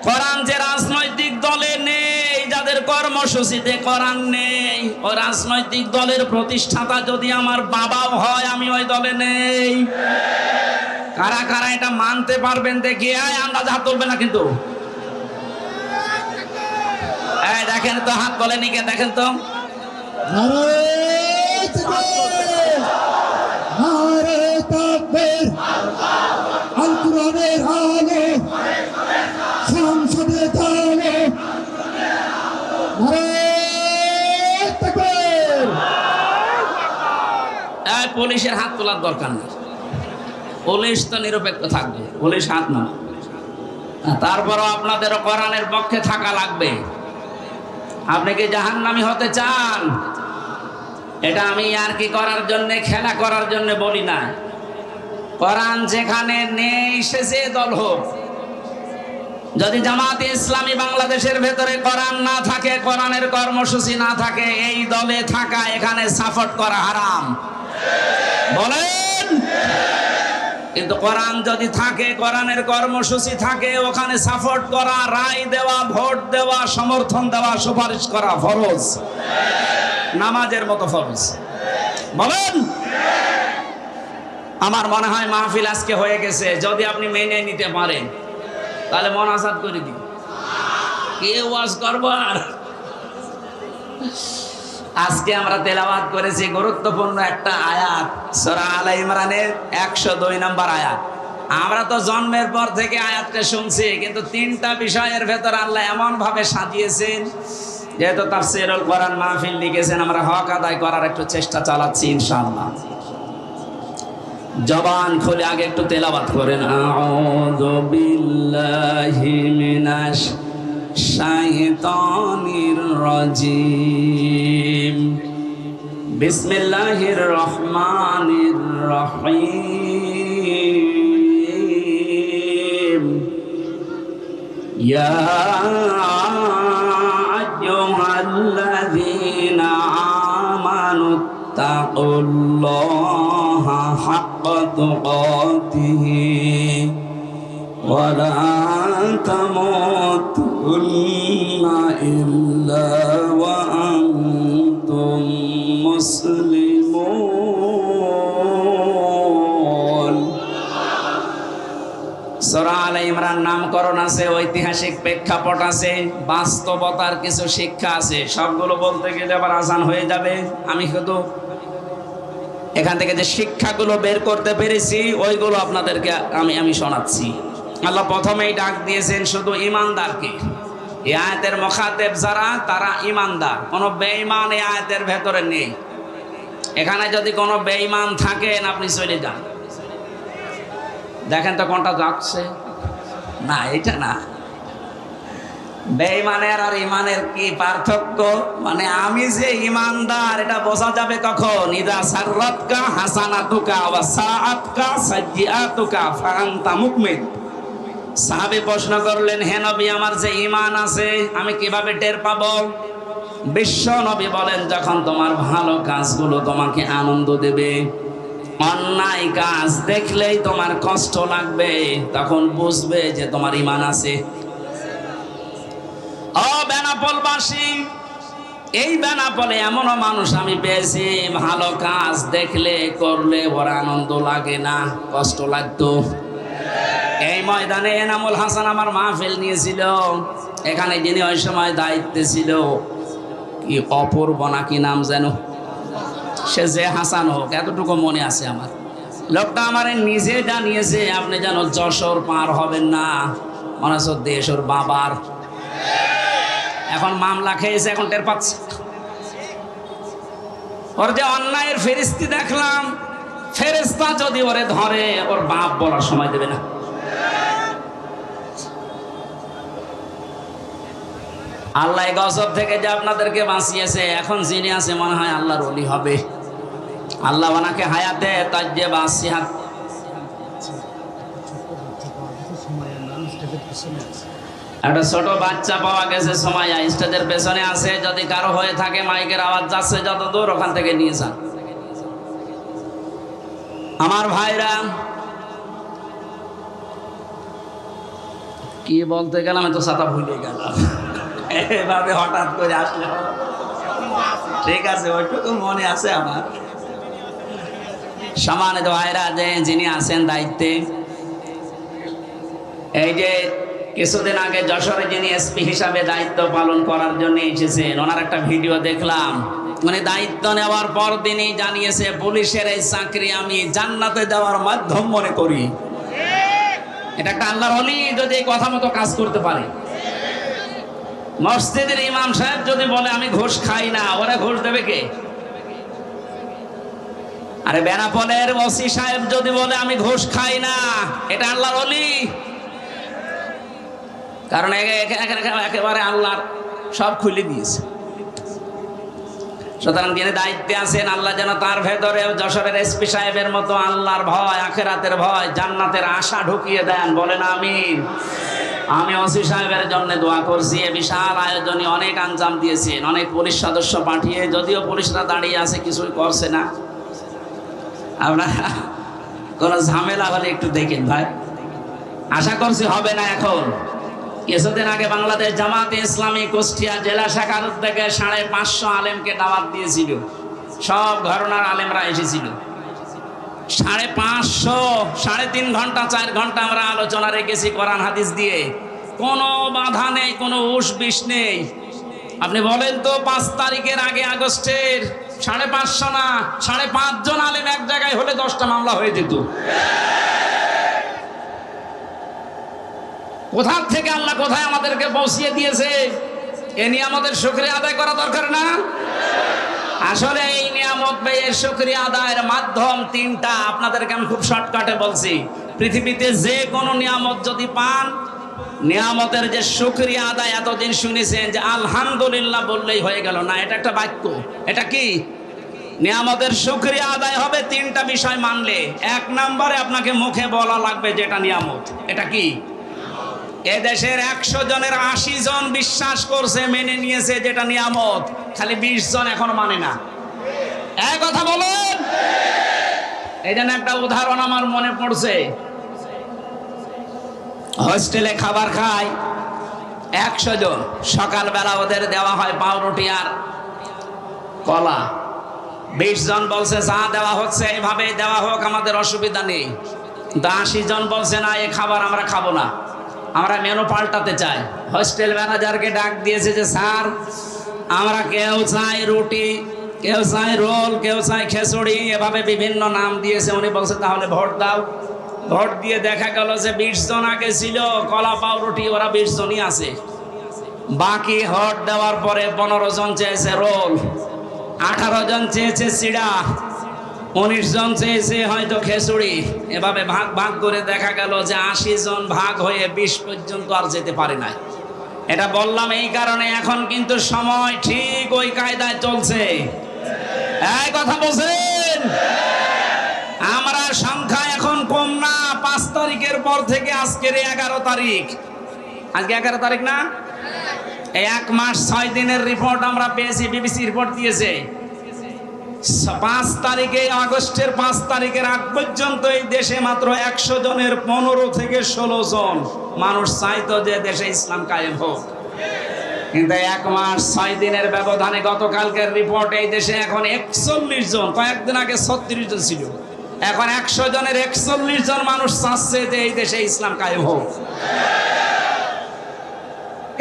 কোরআন যে রাজনৈতিক দলে নেই, যাদের কর্মসূচিতে কোরআন নেই, ওই রাজনৈতিক দলের প্রতিষ্ঠাতা যদি আমার বাবাও হয়, আমি ওই দলে নেই। কারা কারা এটা মানতে পারবেন দেখি? আমরা হাত তুলবে না কিন্তু। দেখেন তো, হাত তোলেনি কে? দেখেন তো। নারে তাকবীর, আল কুরআনের আলো, সংসদে আলো, নারে তাকবীর। পুলিশের হাত তোলার দরকার নেই, পুলিশ তো নিরপেক্ষ থাকবে, পুলিশ হাত না। তারপরও আপনাদেরও কোরআনের পক্ষে থাকা লাগবে। আপনি কি জাহান্নামী হতে চান? এটা আমি আর কি করার জন্য, খেলা করার জন্য বলি না। কোরআন যেখানে নেই, সে যে দল হোক, যদি জামাতে ইসলামী বাংলাদেশের ভেতরে কোরআন না থাকে, কোরআনের কর্মসূচি না থাকে, এই দলে থাকা, এখানে সাপোর্ট করা হারাম, বলেন। কিন্তু কোরআন যদি থাকে, কোরআনের কর্মসূচি থাকে, ওখানে সাপোর্ট করা, রায় দেওয়া, ভোট দেওয়া, সমর্থন দেওয়া, সুপারিশ করা ফরজ, নামাজের মতো ফরজ, বলেন। আমার মনে হয় মাহফিল আজকে হয়ে গেছে। যদি আপনি মেনে নিতে পারেন তাহলে মোনাজাত করে দিন, কে ওয়াজ করবো আর। আজকে আমরা তেলাওয়াত করেছি গুরুত্বপূর্ণ একটা আয়াত, সূরা আলে ইমরানের 102 নম্বর আয়াত। আমরা তো জন্মের পর থেকে আয়াতটা শুনছি, কিন্তু তিনটা বিষয়ের ভেতর আল্লাহ এমন ভাবে সাজিয়েছেন, যেহেতু তাফসীরুল কোরআন মাহফিল লিখেছেন, আমরা হক আদায় করার একটু চেষ্টা চালাচ্ছি ইনশাআল্লাহ। জবান খুলে আগে একটু তেলাওয়াত করেন, আউযু বিল্লাহি মিনাশ শাইতানির রাজিম, বিসমিল্লাহির রহমানির রহিম, ইয়া আইয়ুহাল্লাযীনা আমানু তাকুল্লাহা হাক্কা তুকাতিহি ওয়া লা তামুতুন্না ইল্লা ওয়া আনতুম মুসলিমুন। সূরা আলে ইমরান নামকরণ আছে, ঐতিহাসিক প্রেক্ষাপট আছে, বাস্তবতার কিছু শিক্ষা আছে। সবগুলো বলতে গেলে আবার আজান হয়ে যাবে। আমি শুধু এখান থেকে যে শিক্ষাগুলো বের করতে পেরেছি ওইগুলো আপনাদেরকে আমি শোনাচ্ছি। আল্লাহ প্রথমেই ডাক দিয়েছেন শুধু ঈমানদারকে। এই আয়াতের মুখাতেব যারা, তারা ঈমানদার। কোনো বেঈমান এই আয়াতের ভেতরে নেই। এখানে যদি কোনো বেঈমান থাকেন আপনি চলে যান। দেখেন তো কোনটা যাচ্ছে না, এটা না। বেঈমানের আর ঈমানের কি পার্থক্য? মানে আমি যে ঈমানদার এটা বোঝা যাবে কখন? ইদা সাররাতকা হাসানাতুকা ওয়া সাআতকা সাইয়্যাতুকা ফাআনতা মুমিন। সাহাবী প্রশ্ন করলেন, হে নবী, আমার যে ঈমান আছে আমি কিভাবে টের পাবো? বিশ্ব নবী বলেন, যখন তোমার ভালো কাজগুলো তোমাকে আনন্দ দেবে, অন্যায় কাজ দেখলেই তোমার কষ্ট লাগবে, তখন বুঝবে যে তোমার ঈমান আছে। ও বেনাপোলবাসী, এই বেনাপোলে এমনও মানুষ আমি পেয়েছি, ভালো কাজ দেখলে করলে ওর আনন্দ লাগে না, কষ্ট লাগতো। এই ময়দানে এনামুল হাসান আমার মাহফিল নিয়েছিল। এখানে যিনি ওই সময় দায়িত্বে ছিল, কি অপূর্ব নাকি নাম যেন, সে যে হাসান হোক, এতটুকু মনে আছে আমার। লোকটা আমার নিজে জানিয়েছে, আপনি যেন যশোর পার হবেন না, মনে হচ্ছে দেশ ওর বাবার। এখন মামলা খেয়েছে, এখন টের পাচ্ছে। ওর যে অন্যায়ের ফেরেশতা দেখলাম, ফেরেশতা যদি ওরে ধরে ওর বাপ বলার সময় দেবে না। আল্লাহ গজব থেকে যে আপনাদেরকে বাঁচিয়েছে, এখন যিনি আছে মনে হয় আল্লাহর ওলি হবে। আল্লাহ ওনাকে হায়াতে তাজ্জে বাসিহাত। একটা ছোট বাচ্চা পাওয়া গেছে সময়া, স্টেজের পেছনে আছে। যদি কারো হয়ে থাকে, মাইকের আওয়াজ যাচ্ছে যত দূর, ওখান থেকে নিয়ে যান। আমার ভাইরা, কি বলতে গেলাম, তো ছাতা ভুলে গেলাম। এভাবে হঠাৎ করে আসলে ঠিক আছে, ওইটুকু মনে আছে আমার। সম্মানিত ভাইরা, যে যিনি আছেন দায়িত্বে, এই যে কিছুদিন আগে যশোরে যিনি এসপি হিসাবে দায়িত্ব পালন করার জন্য এসেছেন, ওনার একটা ভিডিও দেখলাম। মানে দায়িত্ব নেওয়ার পর দিনই জানিয়েছে, পুলিশের এই চাকরি আমি জান্নাতে দেওয়ার মাধ্যম মনে করি। এটা একটা আল্লাহর ওলি যদি এই কথা মতো কাজ করতে পারে। মসজিদের ইমাম সাহেব যদি বলে আমি ঘুষ খাই না, ওরা ঘুষ দেবে কে? আরে বেনাপোলের ওসি সাহেব যদি বলে আমি ঘুষ খাই না, এটা আল্লাহর ওলি। কারণ একেবারে আল্লাহর সব খুলে দিয়েছে। সুতরাং যিনি দায়িত্বে আছেন, আল্লাহ যেন তার ভেতরে যশোরের এসপি সাহেবের মতো আল্লাহর ভয়, আখিরাতের ভয়, জান্নাতের আশা ঢুকিয়ে দেন। বলেন আমিন। আমি ওসি সাহেবের জন্য দোয়া করছি। বিশাল আয়োজনে অনেক আঞ্জাম দিয়েছেন, অনেক পুলিশ সদস্য পাঠিয়ে, যদিও পুলিশরা দাঁড়িয়ে আছে, কিছুই করছে না। আপনারা কোনো ঝামেলা হলে একটু দেখেন ভাই, আশা করছি হবে না। এখন কিছুদিন আগে বাংলাদেশ জামাতে ইসলামী কুষ্টিয়া জেলা শাখার উদ্যোগে 550 আলেমকে দাওয়াত দিয়েছিল। সব ঘরানার আলেমরা এসেছিল। 550, 3.5 ঘন্টা 4 ঘন্টা আমরা আলোচনা রেখেছি কোরআন হাদিস দিয়ে। কোনো বাধা নেই, কোনো উস বিষ নেই। আপনি বলেন তো 5 তারিখের আগে আগস্টের 550 না 5.5 জন আলেম এক জায়গায় হলে 10টা মামলা হয়ে যেত। কোথা থেকে আল্লাহ কোথায় আমাদেরকে পৌঁছিয়ে দিয়েছে, এ নিয়ে আমাদের শুকরিয়া আদায় করা দরকার না? আসলে এই নিয়ামত ব্যয়ের শুকরিয়া আদায়ের মাধ্যম 3টা। আপনাদেরকে আমি খুব শর্টকাটে বলছি। পৃথিবীতে যে কোনো নিয়ামত যদি পান, নিয়ামতের যে শুকরিয়া আদায় এতদিন শুনেছেন যে আলহামদুলিল্লাহ বললেই হয়ে গেল না, এটা একটা বাক্য। এটা কি? নিয়ামতের শুকরিয়া আদায় হবে 3টা বিষয় মানলে। 1 নম্বরে আপনাকে মুখে বলা লাগবে যেটা নিয়ামত। এটা কি? এ দেশের 100 জনের 80 জন বিশ্বাস করছে, মেনে নিয়েছে যেটা নিয়ামত, খালি 20 জন এখনো মানে না। এক কথা বলেন। এই জন্য একটা উদাহরণ আমার মনে পড়ছে। হোস্টেলে খাবার খায় 100 জন। সকালবেলা ওদের দেওয়া হয় পাউরুটি আর কলা। 20 জন বলছে যা দেওয়া হচ্ছে এইভাবে দেওয়া হোক, আমাদের অসুবিধা নেই। 80 জন বলছে না, এই খাবার আমরা খাবো না, আমরা মেনু পাল্টাতে চাই। হোস্টেল ম্যানেজারকে ডাক দিয়েছে যে স্যার, আমরা কেউ চাই রুটি, কেউ চাই রোল, কেউ চাই খিচুড়ি, এভাবে বিভিন্ন নাম দিয়েছে। উনি বলছে তাহলে ভোট দাও। ভোট দিয়ে দেখা গেল যে 20 জন আগে ছিল কলা পাউরুটি, ওরা 20 জনই আছে। বাকি ভোট দেওয়ার পরে 15 জন চেয়েছে রোল, 18 জন চেয়েছে চিড়া, 19 জন চেয়েছে হয়তো খিচুড়ি। এভাবে ভাগ ভাগ করে দেখা গেল যে 80 জন ভাগ হয়ে 20 পর্যন্ত আর যেতে পারে নাই। এটা বললাম এই কারণে, এখন কিন্তু সময় ঠিক ওই কায়দায় চলছে। এই কথা বলছেন। আমরা সংখ্যা এখন কম না। 5 তারিখের পর থেকে আজকের 11 তারিখ, আজকে 11 তারিখ না, এই 1 মাস 6 দিনের রিপোর্ট আমরা পেয়েছি, বিবিসি রিপোর্ট দিয়েছে। 5 তারিখে, আগস্টের 5 তারিখের আগ পর্যন্ত এই দেশে মাত্র 100 জনের 15 থেকে 16 জন মানুষ চাইতো যে দেশে ইসলাম কায়েম হোক। কিন্তু 1 মাস 6 দিনের ব্যবধানে গতকালকের রিপোর্ট এই দেশে এখন 41 জন, কয়েকদিন আগে 36 জন ছিল, এখন 100 জনের 41 জন মানুষ চাচ্ছে যে এই দেশে ইসলাম কায়েম হোক।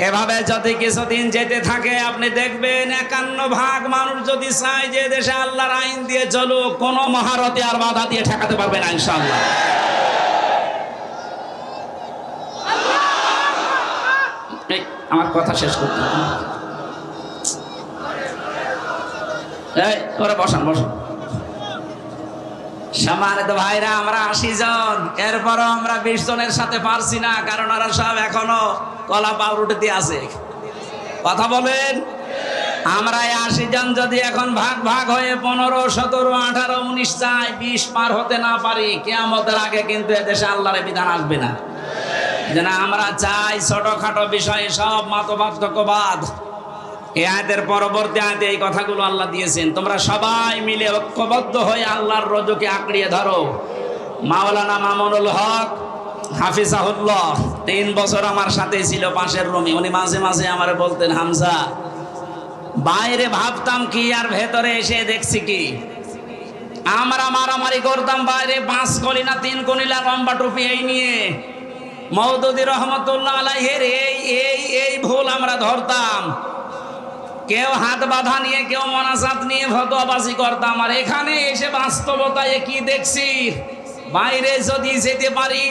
এভাবে যদি কিছুদিন যেতে থাকে আপনি দেখবেন 51 মানুষ যদি চায় যে দেশে আল্লাহর আইন দিয়ে চলুক, কোন মহারথী আর বাধা দিয়ে ঠেকাতে পারবে না ইনশাআল্লাহ। আমার কথা শেষ করতে হবে। এই ওরা বসান বসান। সম্মানিত ভাইরা, আমরা 80 জন, এরপরও আমরা 20 জনের সাথে পারছি না, কারণ ওরা সব এখনো কলা পাউরুটিতে আছে। কথা বলেন। আমরা 80 জন যদি এখন ভাগ ভাগ হয়ে 15, 17, 18, 19 চাই, 20 পার হতে না পারি, কিয়ামতের আগে কিন্তু এদেশে আল্লাহর বিধান আসবে না। যেন আমরা চাই ছোটখাটো বিষয়ে সব মতপার্থক্যবাদ। এই আয়াতের পরবর্তী আয়াতে এই কথাগুলো আল্লাহ দিয়েছেন, তোমরা সবাই মিলে ঐক্যবদ্ধ হয়ে আল্লাহর রজকে আঁকড়িয়ে ধরো। মাওলানা মামুনুল হক হাফিজাহুল্লাহ 3 বছর আমার সাথে ছিল পাশের রুমে। উনি মাঝে মাঝে আমার বলতেন, হামজা বাইরে ভাবতাম কি আর ভেতরে এসে দেখছি কি। আমরা মারামারি করতাম বাইরে, 5 কলিনা 3 কলিনা লম্বা টুপি এই নিয়ে। মওদুদি রহমতুল্লাহ আলাইহির এই ভুল আমরা ধরতাম। কেউ হাত বাঁধা নিয়ে, কেউ মোনাজাত নিয়ে ফতোয়াবাজি করতাম। আর এখানে এসে বাস্তবতায় কি দেখছি, বাইরে যদি যেতে পারি,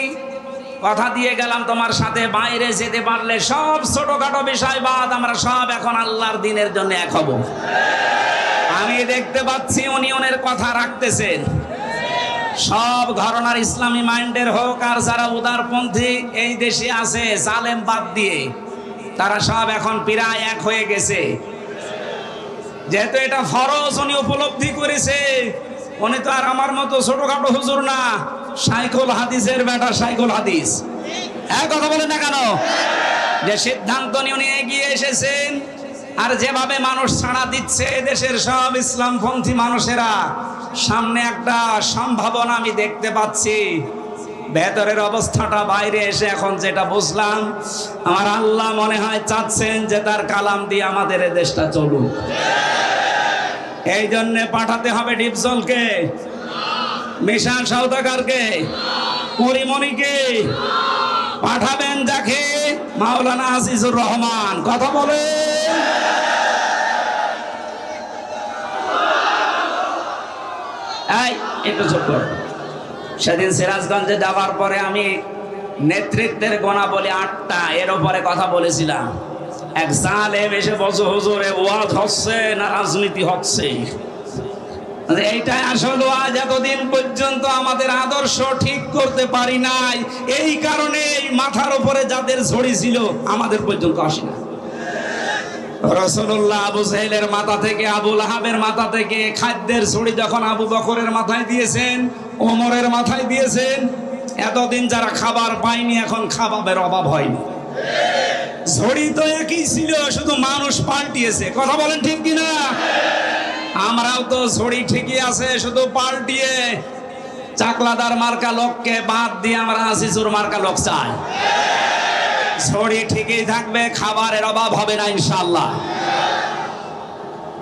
কথা দিয়ে গেলাম তোমার সাথে, বাইরে যেতে পারলে সব ছোটখাটো বিষয় বাদ আমরা সব এখন আল্লাহর দিনের জন্য এক হব। আমি দেখতে পাচ্ছি ইউনিয়নের কথা রাখতেছেন। সব ঘরানার ইসলামী মাইন্ডের হোক আর যারা উদারপন্থী এই দেশে আছে জালেম বাদ দিয়ে, তারা সব এখন প্রায় এক হয়ে গেছে। যেহেতু এটা ফরজ উনি উপলব্ধি করেছে। উনি তো আর আমার মতো ছোটখাটো হুজুর না, শাইখুল হাদিসের বেটা শাইখুল হাদিস। এক কথা বলেন না কেন, যে সিদ্ধান্ত নিয়ে উনি এগিয়ে এসেছেন। আর যেভাবে মানুষ ছাড়া দিচ্ছে দেশের সব ইসলামপন্থী মানুষেরা, সামনে একটা সম্ভাবনা আমি দেখতে পাচ্ছি। ভেতরের অবস্থাটা বাইরে এসে এখন যেটা বুঝলাম, আমার আল্লাহ মনে হয় চাচ্ছেন যে তার কালাম দিয়ে আমাদের এই দেশটা চলুক। এই জন্য পাঠাতে হবে ডিপজলকে, মিশন সওদাগরকে, পরিমণিকে পাঠাবেন, যাকে মাওলানা আজিজুর রহমান। কথা বলে এই একটু চুপ কর। সেদিন সিরাজগঞ্জে যাওয়ার পরে আমি নেতৃত্বের গুণাবলী 8টা এর উপরে কথা বলেছিলাম। এক জালেম এসে বলছে, হুজুরে ওয়াজ হচ্ছে না রাজনীতি হচ্ছে? এইটাই আসলে আজ এতদিন পর্যন্ত আমাদের আদর্শ ঠিক করতে পারি নাই, এই কারণে মাথার উপরে যাদের ঝড়ি ছিল আমাদের পর্যন্ত আসে না। রাসূলুল্লাহ আবু জাহেলের মাথা থেকে, আবু লাহাবের মাথা থেকে খাদ্যের ছড়ি যখন আবু বকরের মাথায় দিয়েছেন, ওমরের মাথায় দিয়েছেন, এতদিন যারা খাবার পায়নি এখন খাবারের অভাব হয়নি। ঝড়ি তো একই ছিল, শুধু মানুষ পাল্টিয়েছে। কথা বলেন ঠিক কিনা? আমরাও তো ঝড়ি ঠিকই আছে, শুধু পাল্টিয়ে চাকলাদার মার্কা লোককে বাদ দিয়ে আমরা আসিসুর মার্কা লোক চাই। ঝড়ি ঠিকই থাকবে, খাবারের অভাব হবে না ইনশাআল্লাহ।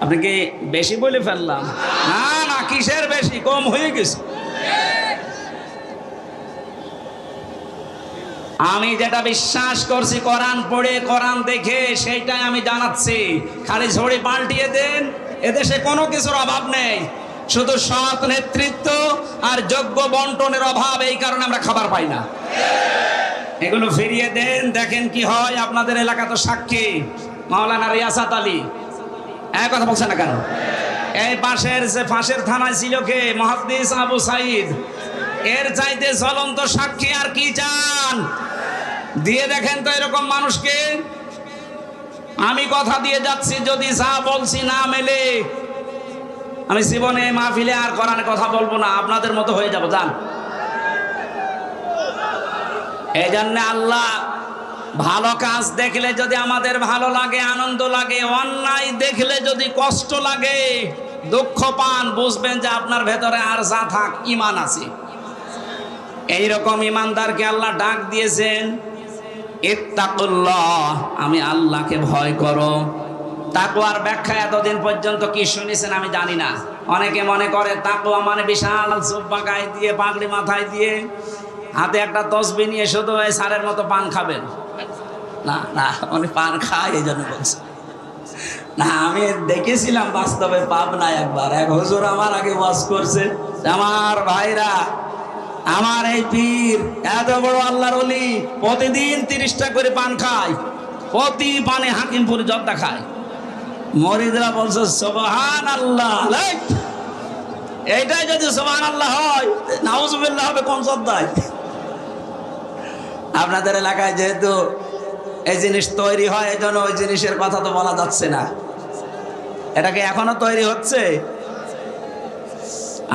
আপনি কি বেশি বলে ফেললাম? না না, কিসের বেশি, কম হয়ে গেছে। আমি যেটা বিশ্বাস করছি কোরআন পড়ে কোরআন দেখে, সেইটাই আমি জানাচ্ছি। খালি ঝড়ি পাল্টিয়ে দেন, এদেশে কোনো কিছুর অভাব নেই, শুধু সৎ নেতৃত্ব আর যোগ্য বন্টনের অভাব। এই কারণে আমরা খাবার পাই না। এগুলো ফিরিয়ে দেন, দেখেন কি হয়। আপনাদের এলাকা তো সাক্ষী, মাওলানা রিয়াসাত আলী। এক কথা বলছে না কেন? এই পাশের যে পাশের থানায় ছিল কে, মুহাদ্দিস আবু সাইদ, এর চাইতে জ্বলন্ত সাক্ষী আর কি চান? দিয়ে দেখেন তো এরকম মানুষকে। আমি কথা দিয়ে যাচ্ছি, যদি যা বলছি না মেলে, আমি জীবনে মাহফিলে আর কোরআনে কথা বলবো না, আপনাদের মতো হয়ে যাব। যান। এই জন্য আল্লাহ ভালো কাজ দেখলে যদি আমাদের ভালো লাগে, আনন্দ লাগে, অন্যায় দেখলে যদি কষ্ট লাগে, দুঃখ পান, বুঝবেন যে আপনার ভেতরে আর যা থাক ঈমান আছে। এইরকম ঈমানদারকে আল্লাহ ডাক দিয়েছেন, ইত্তাকুল্লাহ, আমি আল্লাহকে ভয় করো। তাকওয়ার ব্যাখ্যা এতদিন পর্যন্ত কি শুনেছেন আমি জানি না। অনেকে মনে করে তাকওয়া মানে বিশাল জুব্বা গায়ে দিয়ে, পাগড়ি মাথায় দিয়ে, হাতে একটা তসবিহ নিয়ে শুধু এই সারের মতো পান খাবেন। না না, উনি পান খায় এই জন্য বলছে না। আমি দেখেছিলাম বাস্তবে পাবনায় একবার, এক হুজুর আমার আগে ওয়াজ করছে, আমার ভাইরা, আমার এই পীর এত বড় আল্লাহর ওলি প্রতিদিন 30টা করে পান খায়, প্রতি পানে হাকিমপুর জর্দা খায়। মরিদরা বলছে সুবহানাল্লাহ। এইটাই যদি সুবহানাল্লাহ হয়, নাউজুবিল্লাহ হবে কোন জর্দায়? আপনাদের এলাকায় যেহেতু এই জিনিস তৈরি হয়, এই জন্য ওই জিনিসের কথা তো বলা যাচ্ছে না। এটাকে এখনো তৈরি হচ্ছে।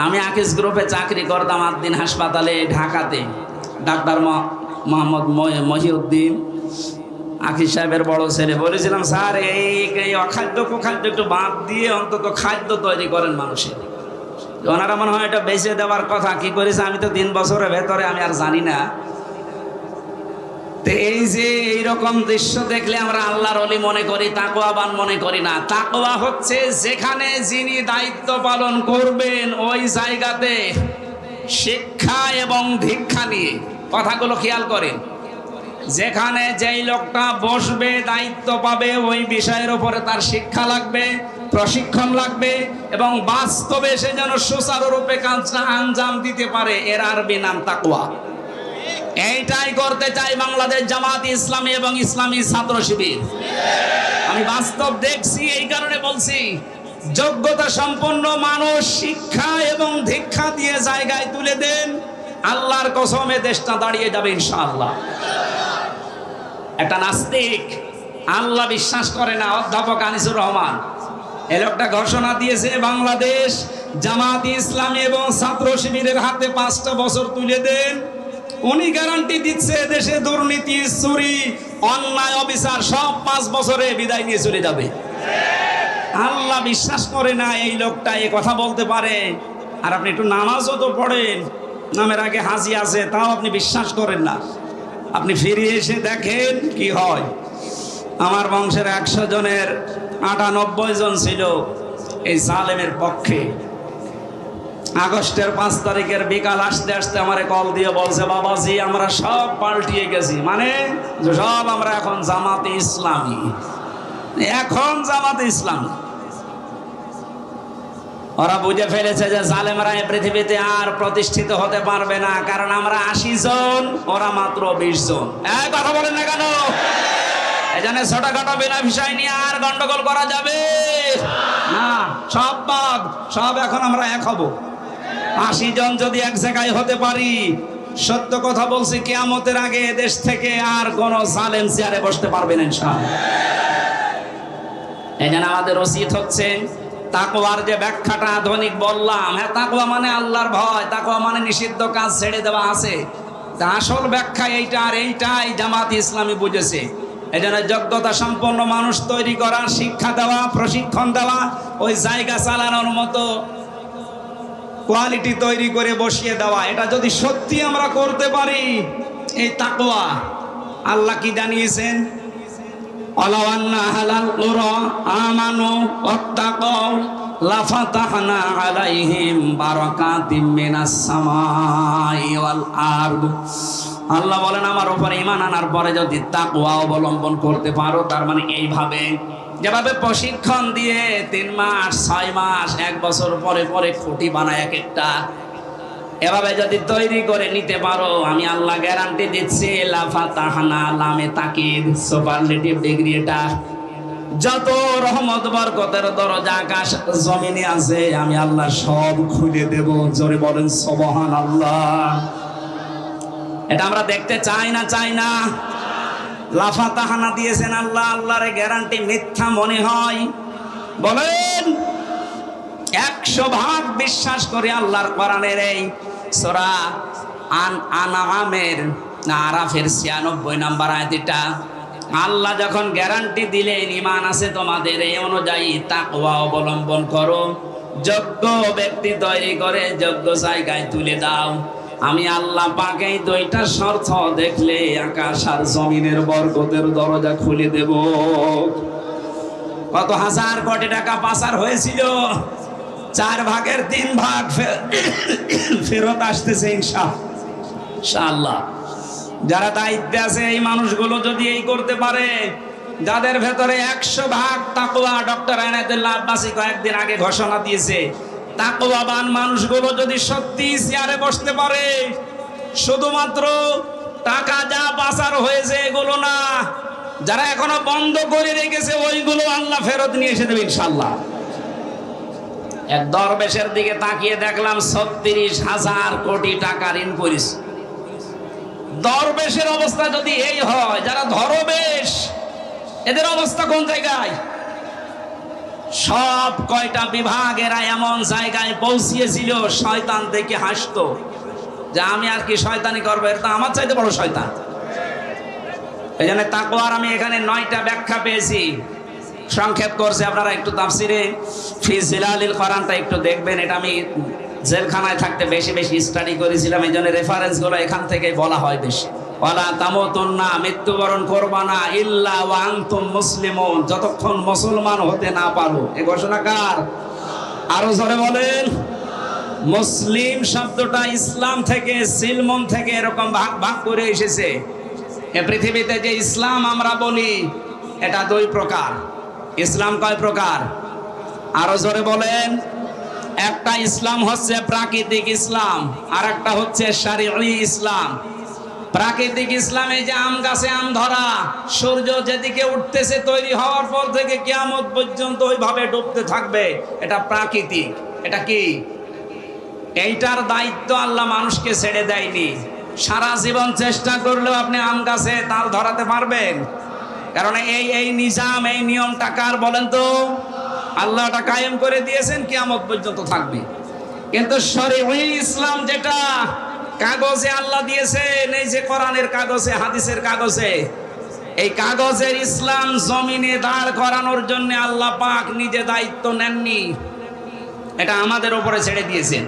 আমি আকিস গ্রুপে চাকরি করতাম আদ্দিন হাসপাতালে ঢাকাতে। ডাক্তার মোহাম্মদ মহিউদ্দিন আকিস সাহেবের বড় ছেলে। বলেছিলাম, স্যার এই অখাদ্য কুখাদ্য একটু বাদ দিয়ে অন্তত খাদ্য তৈরি করেন মানুষের। ওনারা মনে হয় এটা বেঁচে দেওয়ার কথা। কি করেছে আমি তো 3 বছরের ভেতরে আমি আর জানি না। তো এই যে এইরকম দৃশ্য দেখলে আমরা আল্লাহর ওলি মনে করি, তাকওয়াবান মনে করি না। তাকওয়া হচ্ছে যেখানে যিনি দায়িত্ব পালন করবেন ওই জায়গাতে শিক্ষা এবং দীক্ষা নিয়ে। কথাগুলো খেয়াল করেন। যেখানে যেই লোকটা বসবে, দায়িত্ব পাবে, ওই বিষয়ের উপরে তার শিক্ষা লাগবে, প্রশিক্ষণ লাগবে, এবং বাস্তবে সে যেন সুচারুরূপে কাজটা আঞ্জাম দিতে পারে। এর আরবি নাম তাকওয়া। এইটাই করতে চাই বাংলাদেশ জামাত ইসলামী এবং ইসলামী ছাত্র শিবির। আমি বাস্তব দেখছি, এই কারণে বলছি। যোগ্যতা সম্পন্ন মানুষ শিক্ষা এবং দীক্ষা দিয়ে জায়গায় তুলে দেন, আল্লাহর কসমে দেশটা দাঁড়িয়ে যাবে ইনশাআল্লাহ। একটা নাস্তিক, আল্লাহ বিশ্বাস করে না, অধ্যাপক আনিসুর রহমান, এই লোকটা ঘোষণা দিয়েছে বাংলাদেশ জামাত ইসলামী এবং ছাত্র শিবিরের হাতে 5টা বছর তুলে দেন। উনি গ্যারান্টি দিচ্ছে দেশে দুর্নীতি, চুরি, অন্যায়, অবিচার সব 5 বছরে বিদায় নিয়ে চলে যাবে। আল্লাহ বিশ্বাস করে না এই লোকটা এ কথা বলতে পারে। আর আপনি একটু নামাজও তো পড়েন, নামের আগে হাজি আছে, তাও আপনি বিশ্বাস করেন না। আপনি ফিরে এসে দেখেন কি হয়। আমার বংশের 100 জনের 98 জন ছিল এই জালেমের পক্ষে। আগস্টের 5 তারিখের বিকাল আসতে আসতে আমারে কল দিয়ে বলছে, বাবাজি আমরা সব পাল্টিয়ে গেছি। মানে সব আমরা এখন জামাতে ইসলামী, এখন জামাতে ইসলামী। ওরা বুঝে ফেলেছে যে জালেমরা এই পৃথিবীতে আর প্রতিষ্ঠিত হতে পারবে না, কারণ আমরা 80 জন, ওরা মাত্র 20 জন। কথা বলেন না কেন? এই জন্য ছোটখাটো বিনা বিষয় নিয়ে আর গন্ডগোল করা যাবে না। সব বাদ, সব এখন আমরা এক হব। 80 জন যদি এক জায়গায় হতে পারি, সত্য কথা বলছি, কিয়ামতের আগে দেশ থেকে আর কোন জালেম চেয়ারে বসতে পারবেন ইনশাআল্লাহ। এই জন্য আমাদের উচিত হচ্ছে তাকওয়ার যে ব্যাখ্যাটা আধুনিক বললাম, হ্যাঁ তাকওয়া মানে আল্লাহর ভয়, তাকওয়া মানে নিষিদ্ধ কাজ ছেড়ে দেওয়া আছে। তা আসল ব্যাখ্যা এইটা, আর এইটাই জামাত ইসলামী বুঝেছে। এই জন্য যোগ্যতা সম্পন্ন মানুষ তৈরি করা, শিক্ষা দেওয়া, প্রশিক্ষণ দেওয়া, ওই জায়গা চালানোর মতো কোয়ালিটি তৈরি করে বসিয়ে দেওয়া, এটা যদি সত্যি আমরা করতে পারি, এই তাকওয়া, আল্লাহ কি জানিয়েছেন? ওয়ালাউ আন্না আহলাল কুরা আমানু ওয়াত্তাকাউ লাফাতাহনা আলাইহিম বারাকাতিম মিনাস সামাই ওয়াল আরদ। আল্লাহ বলেন আমার উপরে ঈমান আনার পরে যদি তাকওয়া অবলম্বন করতে পারো, তার মানে এইভাবে যেভাবে প্রশিক্ষণ দিয়ে 3 মাস 6 মাস 1 বছর পরে পরে খুঁটি বানায় এক একটা, এভাবে যদি তৈরি করে নিতে পারো, আমি আল্লাহ গ্যারান্টি দিচ্ছি, লাফাতাহনা, লামে তাকিদ, সুপারলেটিভ ডিগ্রি, এটা যত রহমত বরকতের দরজা আকাশ জমিনে আছে আমি আল্লাহ সব খুলে দেব। জোরে বলেন সুবহানাল্লাহ। এটা আমরা দেখতে চাই না? চাই না? লাফাতাহানা দিয়েছেন আল্লাহ, আল্লাহর গ্যারান্টি মিথ্যা মনে হয়? বলেন 100% বিশ্বাস করে আল্লাহর কোরআনের এই সূরা আনআমের না আরাফের 96 নম্বর আয়াতটা আল্লাহ যখন গ্যারান্টি দিলেন ঈমান আছে তোমাদের, এই অনুযায়ী তাকওয়া অবলম্বন করো, যোগ্য ব্যক্তি তৈরি করে যোগ্য জায়গায় তুলে দাও, আমি আল্লাহ পাক এই 2টা শর্ত দেখলে আকাশ আর জমিনের বরকতের দরজা খুলে দেব। কত হাজার কোটি টাকা পাচার হয়েছিল, 4 ভাগের 3 ভাগ ফেরত আসতেছে ইনশাআল্লাহ। যারা দায়িত্বে আছে এই মানুষগুলো যদি এই করতে পারে, যাদের ভেতরে 100% তাকওয়া, ডক্টর আইনাতুল্লাহ আব্বাসী কয়েকদিন আগে ঘোষণা দিয়েছে, তাকওয়াবান মানুষগুলো যদি সত্যি চেয়ারে বসতে পারে, শুধুমাত্র টাকা যা পাচার হয়েছে এগুলো না, যারা এখনো বন্ধ করে রেখেছে ওইগুলো আল্লাহ ফেরত নিয়ে এসে দেবে ইনশাআল্লাহ। এক দরবেশের দিকে তাকিয়ে দেখলাম 36,000 কোটি টাকা ঋণ করেছে। দরবেশের অবস্থা যদি এই হয়, যারা ধরবেশ এদের অবস্থা কোন জায়গায়? সব কয়টা বিভাগেরা এমন জায়গায় পৌঁছিয়েছিল, শয়তান দেখে হাসতো যে আমি আর কি শয়তানি করবো, এটা আমার চাইতে বড় শয়তান। এই জন্য তাকওয়ার আমি এখানে 9টা ব্যাখ্যা পেয়েছি, সংক্ষেপ করছে। আপনারা একটু তাফসিরে ফি জিলালিল কোরআনটা একটু দেখবেন, এটা আমি জেলখানায় থাকতে বেশি বেশি স্টাডি করেছিলাম, এই জন্য রেফারেন্সগুলো এখান থেকে বলা হয় বেশি। ওয়ালা তামুতুন্না, মৃত্যুবরণ করবা না, ইল্লা ওয়া আনতুম মুসলিমুন, যতক্ষণ মুসলমান হতে না পারো। এই ঘোষণা কার? আরো জোরে বলেন। মুসলিম শব্দটা ইসলাম থেকে, সিলমন থেকে এরকম ভাগ ভাগ করে এসেছে। এ পৃথিবীতে যে ইসলাম আমরা বলি এটা 2 প্রকার। ইসলাম কয় প্রকার? আরো জোরে বলেন। একটা ইসলাম হচ্ছে প্রাকৃতিক ইসলাম, আর একটা হচ্ছে শারঈ ইসলাম। প্রাকৃতিক ইসলামে যে আম গাছে আম ধরা, সূর্য যেদিকে উঠতেছে তৈরি হওয়ার পর থেকে কিয়ামত পর্যন্ত ওইভাবে ডুবতে থাকবে, এটা প্রাকৃতিক। এটা কি? এইটার দায়িত্ব আল্লাহ মানুষকে ছেড়ে দেয়নি। সারা জীবন চেষ্টা করলেও আপনি আম গাছে তাল ধরাতে পারবেন? কারণ এই নিজাম, এই নিয়মটা কার বলেন তো? আল্লাহ এটা কায়েম করে দিয়েছেন, কিয়ামত পর্যন্ত থাকবে। কিন্তু শরঈ ইসলাম যেটা কাগজে আল্লাহ দিয়েছেন, এই যে কোরআনের কাগজে, হাদিসের কাগজে, এই কাগজের ইসলাম জমিনে দাঁড় করানোর জন্য আল্লাহ পাক নিজে দায়িত্ব নেননি, এটা আমাদের উপরে ছেড়ে দিয়েছেন।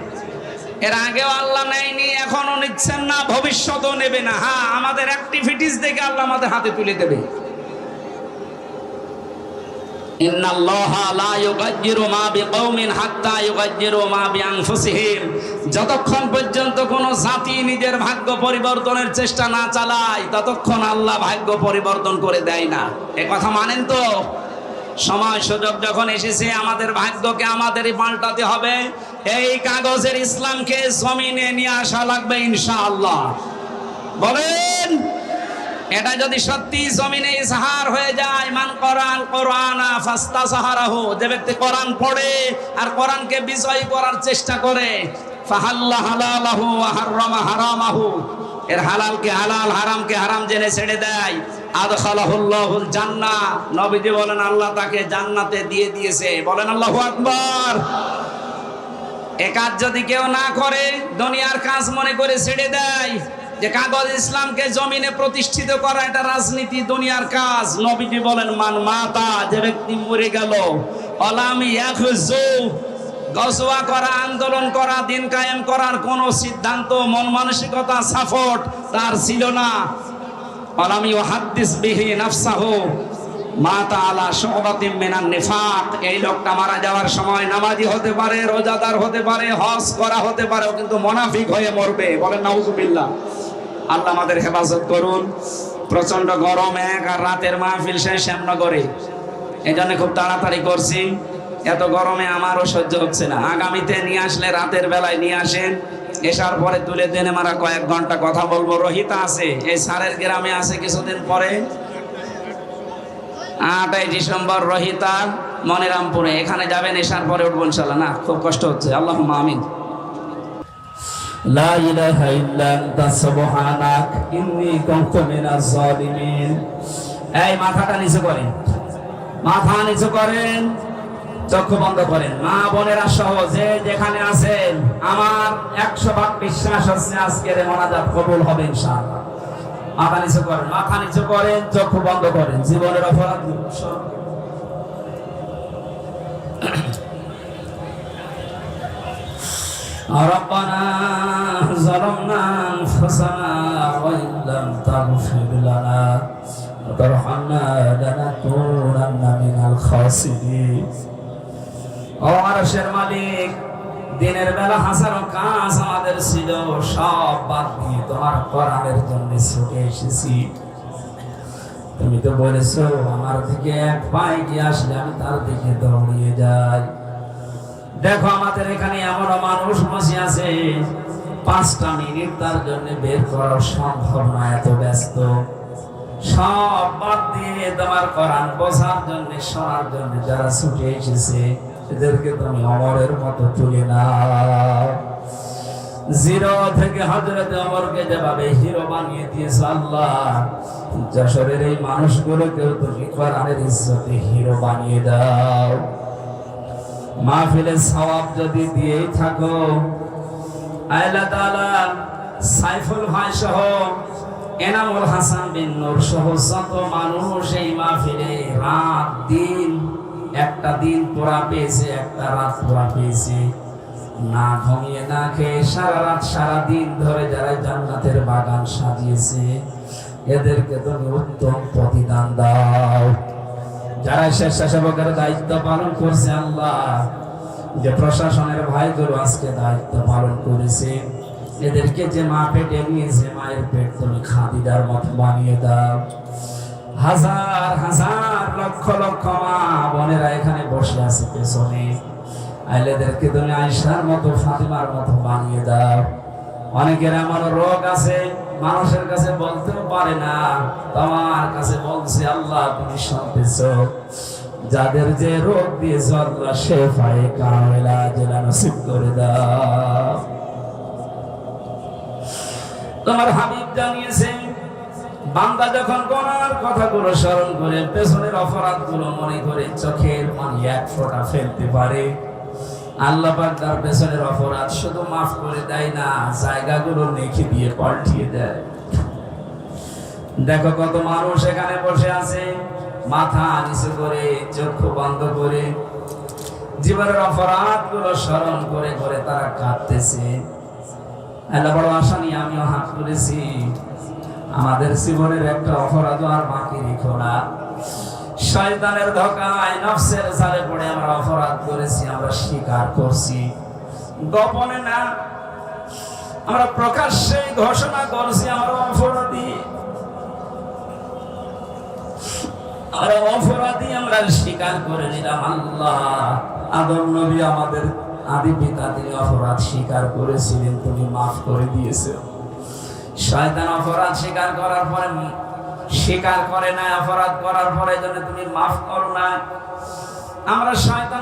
এর আগেও আল্লাহ নেয়নি, এখনো নিচ্ছেন না, ভবিষ্যতেও নেবে না। হ্যাঁ, আমাদের অ্যাক্টিভিটিস দেখে আল্লাহ আমাদের হাতে তুলে দেবে। ইন্নাল্লাহা লা ইউগায়্যিরু মা বিকাওমিন হাত্তা ইউগায়্যিরু মা বিআনফুসিহিম। যতক্ষণ পর্যন্ত কোন জাতি নিজের ভাগ্য পরিবর্তনের চেষ্টা না চালায়, ততক্ষণ আল্লাহ ভাগ্য পরিবর্তন করে দেয় না। এ কথা মানেন তো? সময় সুযোগ যখন এসেছে আমাদের ভাগ্যকে আমাদেরই পাল্টাতে হবে। এই কাগজের ইসলামকে জমিনে নিয়ে আসা লাগবে ইনশাআল্লাহ। বলেন, এটা যদি সত্যি জমিনে ইজহার হয়ে যায়, মান কোরআন কোরআনা ফাস্তাজহারাহু, যে ব্যক্তি কোরআন পড়ে আর কোরআনকে বিজয়ী করার চেষ্টা করে, ফাহাল্লা হালালাহু ওয়া হাররামা হারামাহু, এর হালালকে হালাল হারামকে হারাম জেনে ছেড়ে দেয়, আদখালাহুল্লাহুল জান্নাহ, নবীজি বলেন আল্লাহ তাকে জান্নাতে দিয়ে দিয়েছে। বলেন আল্লাহু আকবার। এ কাজ যদি কেউ না করে, দুনিয়ার কাজ মনে করে ছেড়ে দেয়, যে কাগজ ইসলামকে জমিনে প্রতিষ্ঠিত করা এটা রাজনীতি, দুনিয়ার কাজ, নবীজি বলেন মান মাতা, যে ব্যক্তি মরে গেল, অলাম ইয়াখুজু, গজওয়া করা, আন্দোলন করা, দিন কায়েম করার কোন সিদ্ধান্ত, মন মানসিকতা, সাপোর্ট তার ছিল না, অলাম ইউহাদ্দিস বিহি নাফসাহু মাতা আলা শুবাতিন মিনান নিফাক, এই লোকটা মারা যাওয়ার সময় নামাজি হতে পারে, রোজাদার হতে পারে, হজ করা হতে পারে, কিন্তু মুনাফিক হয়ে মরবে। বলেন নাউজুবিল্লাহ। আল্লাহ আমাদের হেফাজত করুন। প্রচন্ড গরম, এক আর রাতের মাহফিল শেষ শ্যামনগরে, এই জন্য খুব তাড়াতাড়ি করছি। এত গরমে আমারও সহ্য হচ্ছে না। আগামীতে নিয়ে আসলে রাতের বেলায় নিয়ে আসেন, এসার পরে তুলে দেনে মারা কয়েক ঘন্টা কথা বলবো। রহিতা আছে, এই সারের গ্রামে আছে কিছুদিন পরে, 8ই ডিসেম্বর রহিতা মনিরামপুরে, এখানে যাবেন, এসার পরে উঠবো ইনশাআল্লাহ। না, খুব কষ্ট হচ্ছে। আল্লাহুম্মা আমিন। লা ইলাহা ইল্লা আনতা সুবহানাক ইন্নী কুনতু মিনাজ জালিমিন। এই মাথাটা নিচু করেন, মাথা নিচু করেন, চক্ষু বন্ধ করেন। মা বোনেরা সহ যে যেখানে আছেন, আমার 100% বিশ্বাস হচ্ছে আজকের মোনাজাত কবুল হবে ইনশাআল্লাহ। মাথা নিচু করেন, মাথা নিচু করেন, চক্ষু বন্ধ করেন। জীবনের অপরাধ ربنا ظلمنا أنفسنا وإن لم تغفر لنا وترحمنا لنكونن من الخاسرين। ও আরশের মালিক, দিনের বেলা হাজারো কাজ আমাদের ছিল, সব বাদ দিয়ে তোমার কোরআনের জন্য ছুটে এসেছি। তুমি তো বলেছো আমার দিকে এক পায়ে কি আসলে আমি তার দিকে দৌড়িয়ে যাই। দেখো আমাদের এখানে এমন মানুষ বসে আছে, 5টা মিনিট তার জন্য বের করা সম্ভব না, এত ব্যস্ত। সব বাদ দিয়ে তোমার কোরআন বোঝার জন্য, শোনার জন্য যারা ছুটে এসেছে, এদেরকে তুমি অমরের মতো তুলে নাও। জিরো থেকে হযরত ওমরকে যেভাবে হিরো বানিয়ে দিয়েছো আল্লাহ, যশোরের এই মানুষগুলোকেও তুমি কোরআনের ইজ্জতে হিরো বানিয়ে দাও। মাহফিলের সওয়াব যদি দিয়েই থাকো, আল্লাহ তাআলা সাইফুল ভাই সহ, এনামুল হাসান বিন নূর সহ যত মানুষ এই মাহফিলে রাত দিন, একটা দিন পুরা পেয়েছে, একটা রাত পুরা পেয়েছে, না ঘুমিয়ে না খেয়ে সারা রাত সারা দিন ধরে যারা জান্নাতের বাগান সাজিয়েছে, এদেরকে তুমি উত্তম প্রতিদান দাও। যারা স্বেচ্ছাসেবকের দায়িত্ব পালন করছে আল্লাহ, যে প্রশাসনের ভাইগুলো আজকে দায়িত্ব পালন করেছে, এদেরকে যে মা পেটে নিয়েছে, মায়ের পেট তুমি খাদিজার মতো বানিয়ে দাও। হাজার হাজার লক্ষ লক্ষ মা বোনেরা এখানে বসে আছে পেছনে, আইলেদেরকে তুমি আয়েশার মতো, ফাতিমার মতো বানিয়ে দাও। অনেকের এমন রোগ আছে, মানুষের কাছে বলতেও পারে না, তোমার কাছে বলছে আল্লাহ তুমি শুনতেছো। যাদের যে রোগ দিয়েছো আল্লাহ শেফায়ে কামিলা জেলা নসিব করে দাও। তোমার হাবিব জানিয়েছে, বান্দা যখন গুনার কথাগুলো স্মরণ করে, পেছনের অপরাধগুলো মনে করে, চোখের পানি এক ফোঁটা ফেলতে পারে, আল্লাহ পাক তার পেছনের অপরাধ শুধু মাফ করে দেয় না, জায়গাগুলো নেকি দিয়ে পাল্টিয়ে দেয়। দেখো কত মানুষ এখানে বসে আছে, মাথা নিচু করে, চক্ষু বন্ধ করে, জীবনের অপরাধগুলো স্মরণ করে করে তারা কাঁদতেছে। আল্লাহ বড় আশা নিয়ে আমিও হাত তুলেছি, আমাদের জীবনের একটা অপরাধ আর বাকি রেখো না। শয়তানের ধোঁকায়, নফসের জালে পড়ে আমরা অপরাধ করেছি, আমরা স্বীকার করছি, গোপনে না, আমরা প্রকাশ্যে ঘোষণা করছি আমরা অপরাধী। আমরা অপরাধী, আমরা স্বীকার করে নিলাম। আল্লাহ, আদম নবী আমাদের আদি পিতা, তিনি অপরাধ স্বীকার করেছিলেন, তুমি মাফ করে দিয়েছো। শয়তান অপরাধ স্বীকার করার পরে স্বীকার করে না, অপরাধ করার পরে যেন তুমি মাফ করো না। আমরা শয়তান